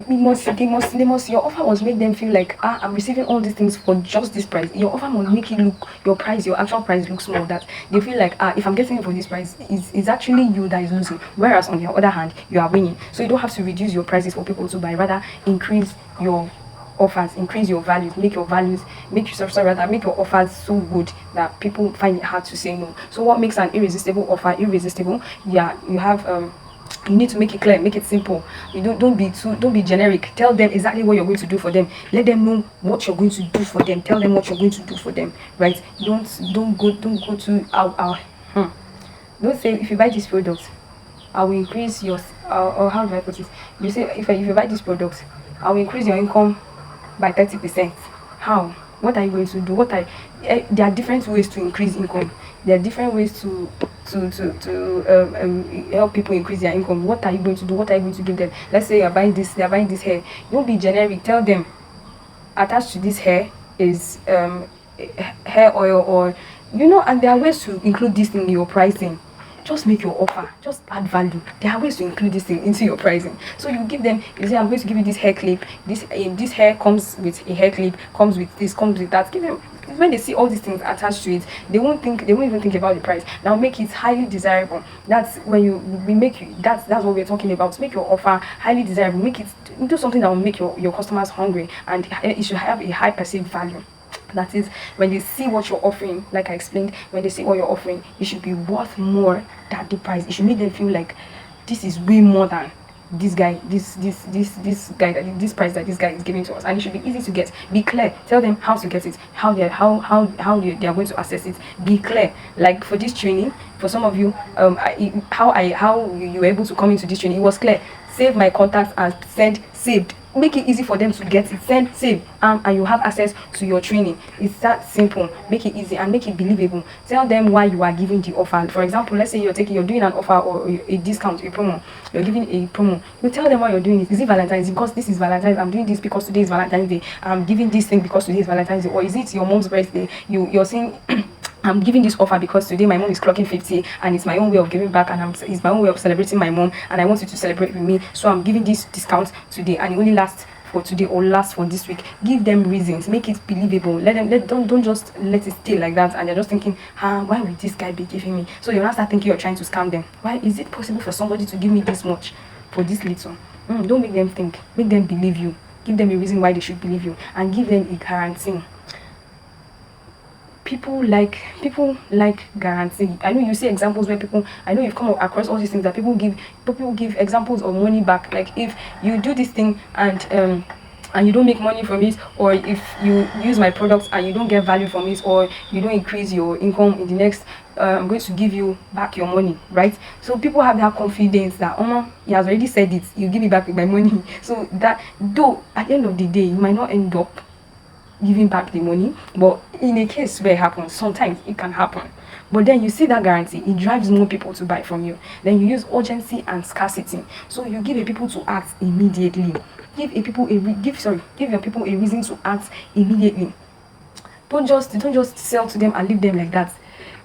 Your offer must make them feel like, I'm receiving all these things for just this price. Your offer must make your actual price look small, that they feel like, if I'm getting it for this price, it's actually you that is losing, whereas on the other hand, you are winning. So you don't have to reduce your prices for people to buy, rather increase your offers, increase your values, make your offers so good that people find it hard to say no. So what makes an irresistible offer irresistible? Yeah, you need to make it clear, make it simple. You don't be generic. Tell them exactly what you're going to do for them. Let them know what you're going to do for them. Tell them what you're going to do for them, right? Don't go to don't say, if you buy this product, I will increase your or how do I put it? You say, if you buy this product, I will increase your income by 30%. How? What are you going to do? There are different ways to increase income. There are different ways to help people increase their income. What are you going to do? What are you going to give them? Let's say you're buying this, they're buying this hair. Don't be generic. Tell them, attached to this hair is hair oil, or and there are ways to include this in your pricing. Just make your offer, just add value. There are ways to include this thing into your pricing. So you give them, you say, I'm going to give you this hair clip. This hair comes with a hair clip, comes with this, comes with that. Give them. When they see all these things attached to it, they won't even think about the price. Now make it highly desirable. That's when that's what we're talking about. Make your offer highly desirable. Make it, do something that will make your customers hungry, and it should have a high perceived value. That is, when they see what you're offering, like I explained, when they see what you're offering, it should be worth more than the price. It should make them feel like this is way more than this guy, this price that this guy is giving to us. And it should be easy to get. Be clear. Tell them how to get it, how they are going to access it. Be clear. Like for this training, for some of you, how you were able to come into this training, it was clear. Save my contacts and send saved. make it easy for them to get it. Send, save, and you have access to your training. It's that simple. Make it easy and make it believable. Tell them why you are giving the offer. For example, let's say you're doing an offer or a discount, a promo. You're giving a promo. You tell them why you're doing it. Is it Valentine's? Because this is Valentine's. I'm doing this because today is Valentine's Day. I'm giving this thing because today is Valentine's Day. Or is it your mom's birthday? You're saying I'm giving this offer because today my mom is clocking 50 and it's my own way of giving back, and it's my own way of celebrating my mom, and I want you to celebrate with me, so I'm giving this discount today, and it only lasts for today or last for this week. Give them reasons, make it believable. Don't just let it stay like that and you're just thinking, why would this guy be giving me? So you're not start thinking you're trying to scam them. Why is it possible for somebody to give me this much for this little? Don't make them think, make them believe you. Give them a reason why they should believe you, and give them a guarantee. People like guarantee. I know you see examples where I know you've come across all these things that people give examples of money back. Like, if you do this thing and you don't make money from it, or if you use my products and you don't get value from it, or you don't increase your income in the next, I'm going to give you back your money, right? So people have that confidence that, oh, he has already said it, you give me back my money. So that, though at the end of the day you might not end up giving back the money, but in a case where it happens, sometimes it can happen. But then you see that guarantee, it drives more people to buy from you. Then you use urgency and scarcity. So you give people to act immediately. Give your people a reason to act immediately. Don't just sell to them and leave them like that.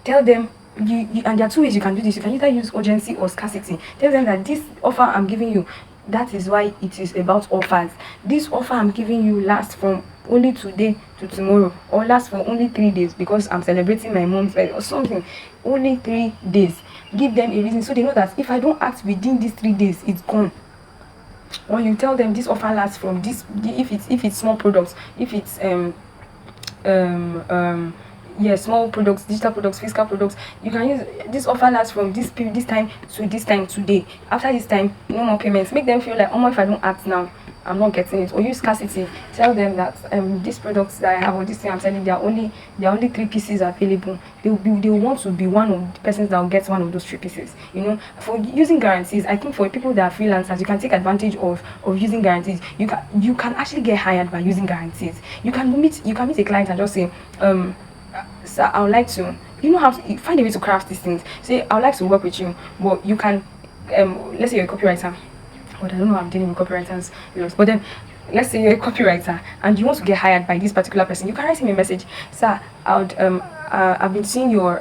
Tell them, and there are two ways you can do this. You can either use urgency or scarcity. Tell them that this offer I'm giving you, that is why it is about offers. This offer I'm giving you lasts from only today to tomorrow, or lasts for only 3 days because I'm celebrating my mom's birthday or something. Only 3 days. Give them a reason so they know that if I don't act within these 3 days, it's gone. Or you tell them this offer lasts from this, if it's small products, if it's small products, digital products, physical products, you can use this offer lasts from this period, this time to this time today. After this time, no more payments. Make them feel like, oh, if I don't act now, I'm not getting it. Or use scarcity. Tell them that these products that I have, or this thing I'm selling, there are only 3 pieces available. They will want to be one of the persons that will get one of those 3 pieces. You know, for using guarantees, I think for people that are freelancers, you can take advantage of using guarantees. You can actually get hired by using guarantees. You can meet a client and just say, so I would like to, how to find a way to craft these things. Say, I would like to work with you, but you can, let's say you're a copywriter. But I don't know, I'm dealing with copywriters, but then let's say you're a copywriter and you want to get hired by this particular person. You can write him a message. Sir, I've been seeing your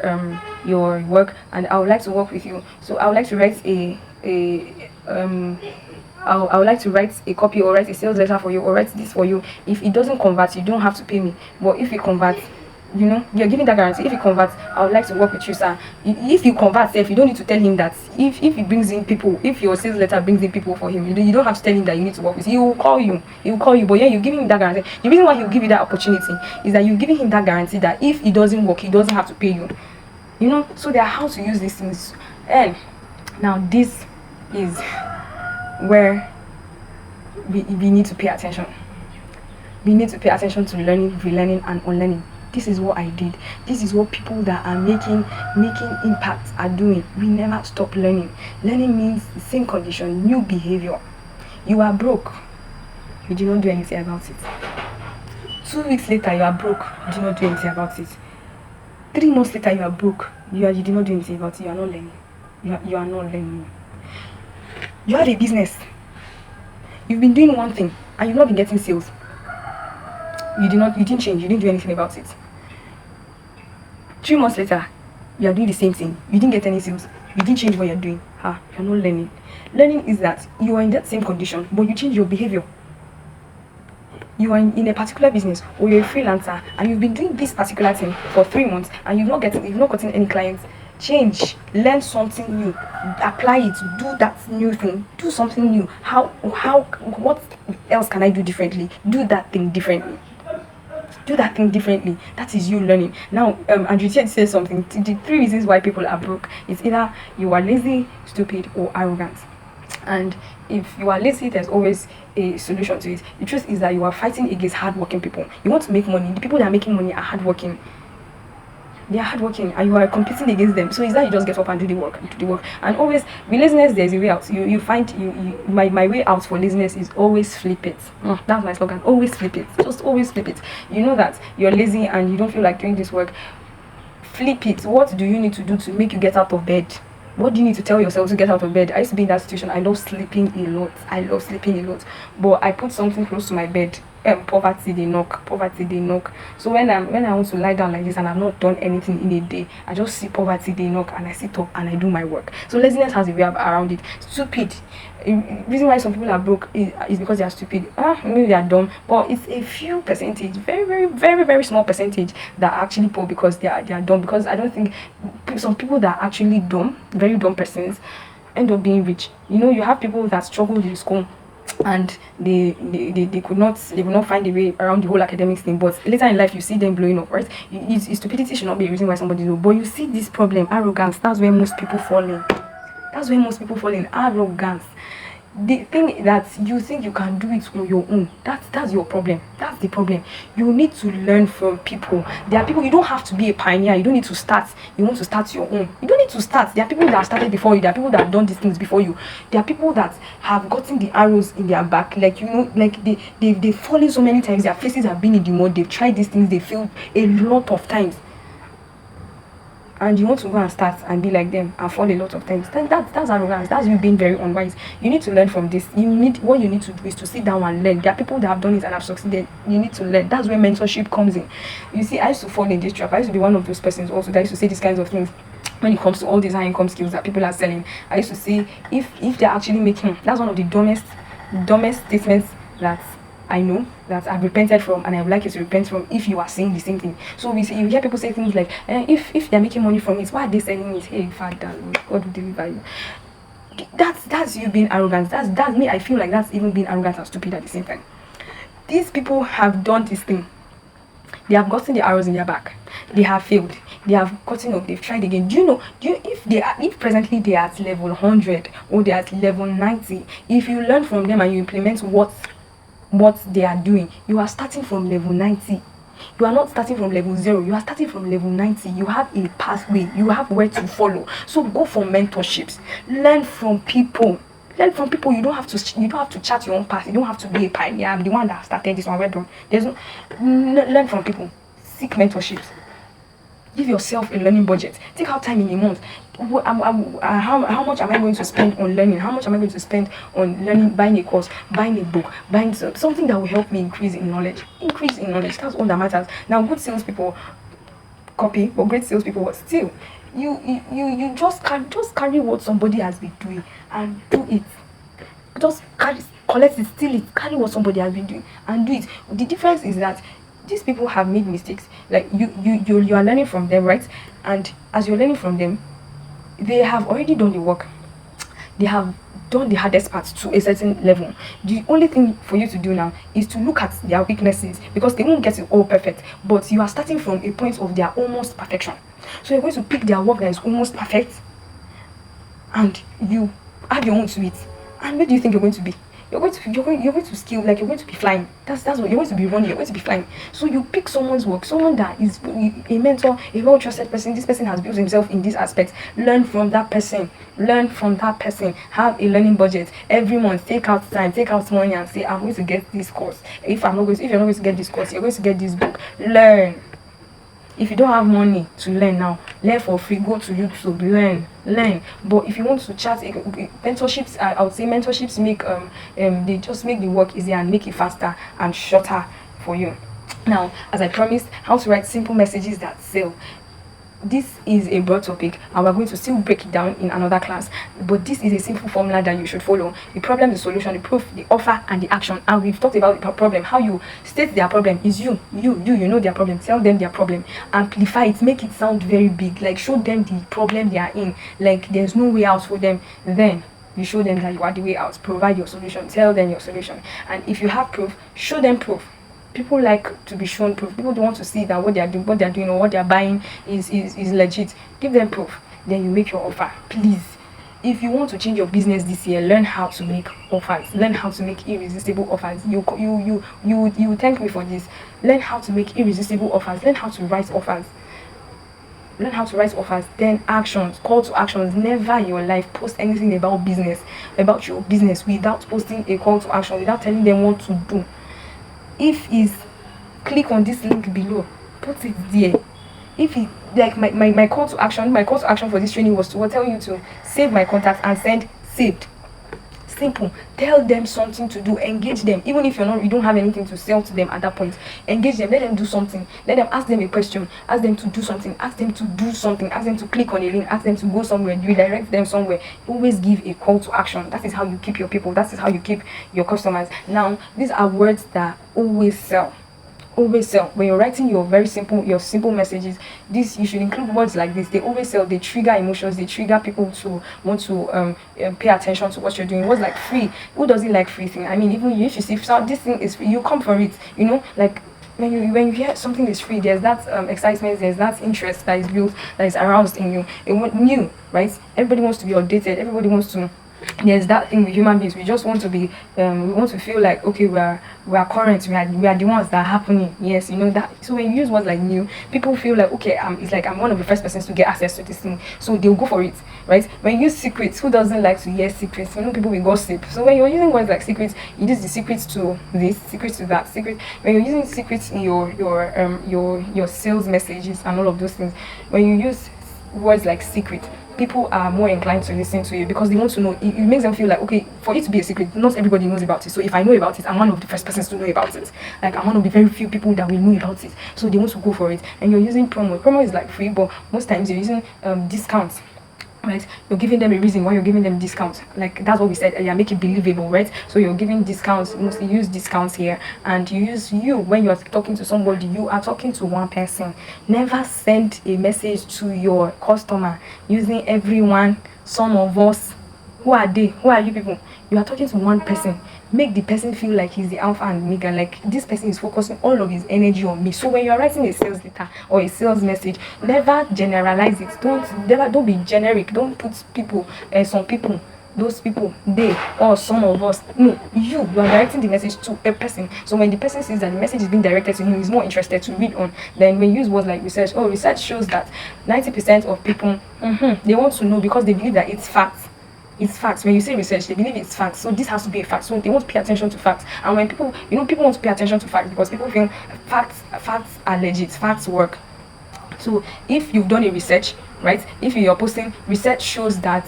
work and I would like to work with you. So I would like to write I would like to write a copy or write a sales letter for you, or write this for you. If it doesn't convert, you don't have to pay me. But if it converts, you're giving that guarantee. If it converts, I would like to work with you, sir. If you convert, if you don't need to tell him that. If he brings in people, if your sales letter brings in people for him, you don't have to tell him that you need to work with. He will call you. But yeah, you're giving him that guarantee. The reason why he'll give you that opportunity is that you're giving him that guarantee that if it doesn't work, he doesn't have to pay you. So there are how to use these things. And now this is where we need to pay attention. We need to pay attention to learning, relearning, and unlearning. This is what I did. This is what people that are making impact are doing. We never stop learning. Learning means the same condition, new behavior. You are broke. You did not do anything about it. 2 weeks later, you are broke. You did not do anything about it. 3 months later, you are broke. You did not do anything about it. You are not learning. You are not learning. You have a business. You've been doing one thing and you've not been getting sales. You didn't change. You didn't do anything about it. 3 months later, you are doing the same thing. You didn't get any sales. You didn't change what you're doing. You're not learning. Learning is that you are in that same condition, but you change your behavior. You are in a particular business, or you're a freelancer, and you've been doing this particular thing for 3 months, and you've not gotten any clients. Change, learn something new, apply it, do that new thing, do something new. What else can I do differently? Do that thing differently. That is you learning. Now, Andrew Tate says something. The 3 reasons why people are broke is either you are lazy, stupid, or arrogant. And if you are lazy, there's always a solution to it. The truth is that you are fighting against hardworking people. You want to make money. The people that are making money are hardworking. they are hardworking and you are competing against them. So is that you just get up and do the work, And always with laziness, there's a way out. You find my way out for laziness is always flip it. That's my slogan. Always flip it. Just always flip it. You know that you're lazy and you don't feel like doing this work. Flip it. What do you need to do to make you get out of bed? What do you need to tell yourself to get out of bed? I used to be in that situation. I love sleeping a lot. But I put something close to my bed. Poverty they knock. So when I want to lie down like this and I've not done anything in a day, I just see poverty they knock and I sit up and I do my work. So laziness has a way around it. Stupid. Reason why some people are broke is because they are stupid. Maybe they are dumb, but it's a few percentage, very small percentage that are actually poor because they are dumb. Because I don't think some people that are actually dumb, very dumb persons, end up being rich. You have people that struggled in school and they could not find a way around the whole academics thing, but later in life you see them blowing up, right? Stupidity should not be a reason why somebody knows, but you see this problem, arrogance. That's where most people fall in. Arrogance. The thing that you think you can do it on your own, that's your problem. That's the problem. You need to learn from people. There are people, you don't have to be a pioneer. You don't need to start. You want to start your own. You don't need to start. There are people that started before you. There are people that have done these things before you. There are people that have gotten the arrows in their back. Like, they've fallen so many times. Their faces have been in the mud. They've tried these things. They failed a lot of times. And you want to go and start and be like them and fall a lot of times. That's arrogance. That's you being very unwise. You need to learn from this. What you need to do is to sit down and learn. There are people that have done it and have succeeded. You need to learn. That's where mentorship comes in. You see, I used to fall in this trap. I used to be one of those persons also that used to say these kinds of things. When it comes to all these high income skills that people are selling, I used to say, if they're actually making, that's one of the dumbest statements that I know, that I've repented from, and I would like you to repent from if you are saying the same thing. So you hear people say things like, if they're making money from it, why are they selling it? Hey, Father, God will deliver you. That's you being arrogant. That's me. I feel like that's even being arrogant and stupid at the same time. These people have done this thing. They have gotten the arrows in their back. They have failed. They have gotten up. They've tried again. If presently they are at level 100 or they are at level 90, if you learn from them and you implement what they are doing, you are starting from level 90. You are not starting from level 0. You are starting from level 90. You have a pathway. You have where to follow. So go for mentorships. Learn from people. You don't have to chart your own path. You don't have to be a pioneer. I'm the one that started this one. Well done. Learn from people. Seek mentorships. Give yourself a learning budget. Take out time in a month. How much am I going to spend on learning? How much am I going to spend on learning, buying a course, buying a book, buying something that will help me increase in knowledge? That's all that matters. Now, good salespeople copy, but great salespeople, what still? You just carry what somebody has been doing and do it. Just collect it, steal it, carry what somebody has been doing and do it. The difference is that these people have made mistakes. Like you are learning from them, right? And as you're learning from them, they have already done the work. They have done the hardest part to a certain level. The only thing for you to do now is to look at their weaknesses, because they won't get it all perfect, but you are starting from a point of their almost perfection. So you're going to pick their work that is almost perfect and you add your own to it. And where do you think you're going to be? You're going to scale, like you're going to be flying. That's what you're going to be running. You're going to be flying. So you pick someone's work, someone that is a mentor, a well-trusted person. This person has built himself in this aspect. Learn from that person. Have a learning budget every month. Take out time, take out money, and say, I'm going to get this course. If you're not going to get this course, you're going to get this book. Learn. If you don't have money to learn now, learn for free. Go to YouTube, learn. But if you want to chat, mentorships, I would say mentorships make they just make the work easier and make it faster and shorter for you. Now, as I promised, how to write simple messages that sell. This is a broad topic and we're going to still break it down in another class, but this is a simple formula that you should follow. The problem, the solution, the proof, the offer, and the action. And we've talked about the problem. How you state their problem is you know their problem. Tell them their problem, amplify it, make it sound very big, like show them the problem they are in, like there's no way out for them. Then you show them that you are the way out. Provide your solution, tell them your solution, and if you have proof, show them proof. People like to be shown proof. People don't want to see that what they're doing or what they're buying is legit. Give them proof. Then you make your offer. Please, if you want to change your business this year, learn how to make offers. Learn how to make irresistible offers. You thank me for this. Learn how to make irresistible offers. Learn how to write offers. learn how to write offers. Then actions, call to actions. Never in your life post anything about business, about your business, without posting a call to action, without telling them what to do. If is click on this link below, put it there. If it, like my call to action for this training was to tell you to save my contact and send saved. Simple. Tell them something to do. Engage them. Even if you don't have anything to sell to them at that point, engage them. Let them do something. Let them ask them a question. Ask them to do something. Ask them to do something. Ask them to click on a link. Ask them to go somewhere. Redirect them somewhere. Always give a call to action. That is how you keep your people. That is how you keep your customers. Now, these are words that always sell. Always sell. When you're writing your simple messages, this, you should include words like this. They always sell. They trigger emotions. They trigger people to want to pay attention to what you're doing. Words like free. Who doesn't like free thing? I mean, even if you see this thing is free, you come for it. You know, like when you hear something is free, there's that excitement, there's that interest that is built, that is aroused in you. It new, right? Everybody wants to be updated. Everybody wants to. There's that thing with human beings. We just want to be we want to feel like, okay, we are current, we are the ones that are happening. Yes, you know that. So when you use words like new, people feel like, okay, it's like I'm one of the first persons to get access to this thing, so they'll go for it, right? When you use secrets, who doesn't like to hear secrets? You know, people will gossip. So when you're using words like secrets, you use the secrets to this, secrets to that, secret. When you're using secrets in your sales messages and all of those things, when you use words like secret, people are more inclined to listen to you because they want to know. It makes them feel like, okay, for it to be a secret, not everybody knows about it. So if I know about it, I'm one of the first persons to know about it. Like, I'm one of the very few people that will know about it. So they want to go for it. And you're using promo. Promo is like free, but most times you're using discounts. Right, you're giving them a reason why you're giving them discounts. Like, that's what we said earlier, make it believable, right? So you're giving discounts. Mostly use discounts here, and you use you when you're talking to somebody. You are talking to one person. Never send a message to your customer using everyone, some of us. Who are they? Who are you people? You are talking to one person. Make the person feel like he's the alpha and omega, like this person is focusing all of his energy on me. So when you're writing a sales letter or a sales message, never generalize it. Don't be generic. Don't put people, some people, those people, they, or some of us. No, you are directing the message to a person. So when the person sees that the message is being directed to him, he's more interested to read on. Then when you use words like research, research shows that 90% of people, they want to know because they believe that it's facts. It's facts. When you say research, they believe it's facts. So this has to be a fact. So they want to pay attention to facts. And when people, people want to pay attention to facts because people feel facts are legit. Facts work. So if you've done a research, right? If you're posting, research shows that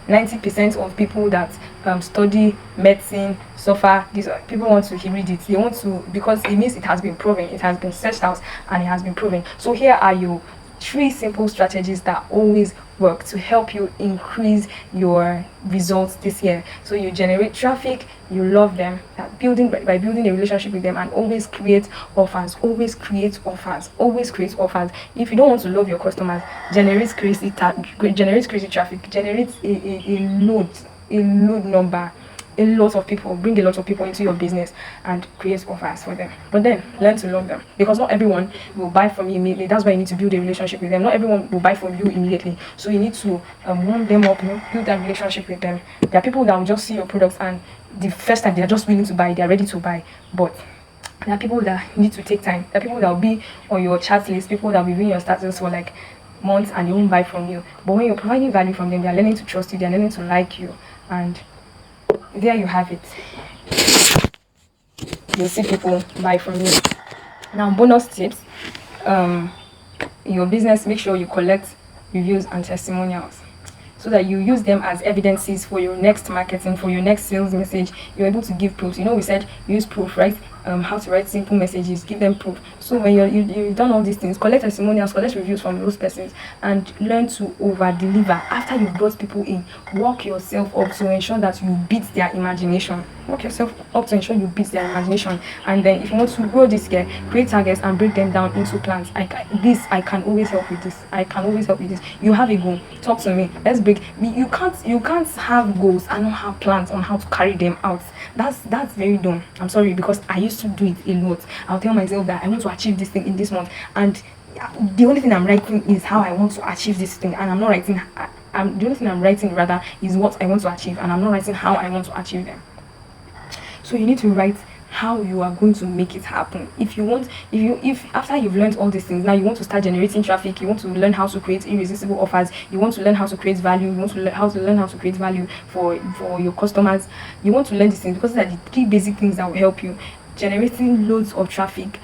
90% of people that study medicine suffer. These people want to read it. They want to, because it means it has been proven. It has been searched out and it has been proven. So here are your 3 simple strategies that always work to help you increase your results this year. So you generate traffic, you love them, by building a relationship with them, and always create offers. Always create offers. Always create offers. If you don't want to love your customers, generate crazy traffic, generate a load number, a lot of people, bring a lot of people into your business and create offers for them. But then learn to love them, because not everyone will buy from you immediately. That's why you need to build a relationship with them. Not everyone will buy from you immediately, so you need to warm them up, build that relationship with them. There are people that will just see your products and the first time they are just willing to buy, they are ready to buy. But there are people that need to take time. There are people that will be on your chat list, people that will be viewing your status for like months and they won't buy from you. But when you're providing value from them, they are learning to trust you, they are learning to like you, and there you have it. You'll see people buy from you. Now, bonus tips. In your business, make sure you collect reviews and testimonials so that you use them as evidences for your next marketing, for your next sales message. You're able to give proofs. We said use proof, right? How to write simple messages, give them proof. So when you've done all these things, collect testimonials, collect reviews from those persons, and learn to over deliver. After you've brought people in, work yourself up to ensure that you beat their imagination. Work yourself up to ensure you beat their imagination. And then if you want to grow this year, create targets and break them down into plans. I can always help with this. I can always help with this. You have a goal, talk to me. Let's break. You can't have goals and not have plans on how to carry them out. That's very dumb. I'm sorry, because I used to do it a lot. I'll tell myself that I want to achieve this thing in this month, and the only thing I'm writing is how I want to achieve this thing, and I'm not writing. The only thing I'm writing is what I want to achieve, and I'm not writing how I want to achieve them. So you need to write how you are going to make it happen. If after you've learned all these things, now you want to start generating traffic, you want to learn how to create irresistible offers, you want to learn how to create value, you want to learn how to create value for your customers. You want to learn these things because these are the three basic things that will help you: generating loads of traffic,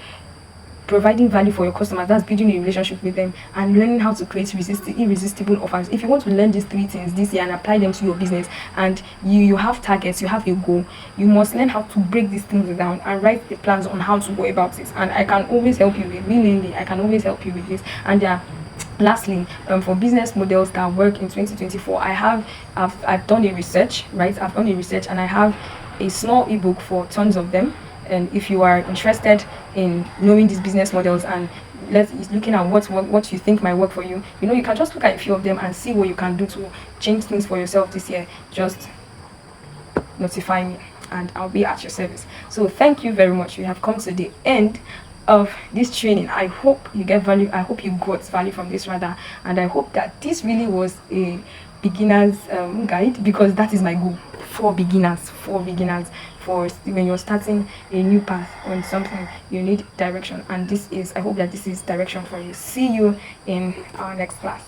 providing value for your customers, that's building a relationship with them, and learning how to create irresistible offers. If you want to learn these three things this year and apply them to your business, and you have targets, you have a goal, you must learn how to break these things down and write the plans on how to go about it. And I can always help you with willingly, I can always help you with this. And lastly, for business models that work in 2024, I've done a research, right? I've done a research, and I have a small ebook for tons of them. And if you are interested in knowing these business models and looking at what you think might work for you, you can just look at a few of them and see what you can do to change things for yourself this year. Just notify me and I'll be at your service. So thank you very much. We have come to the end of this training. I hope you get value. I hope you got value from this, rather, and I hope that this really was a beginner's guide, because that is my goal for beginners. For when you're starting a new path on something, you need direction, and I hope that this is direction for you. See you in our next class.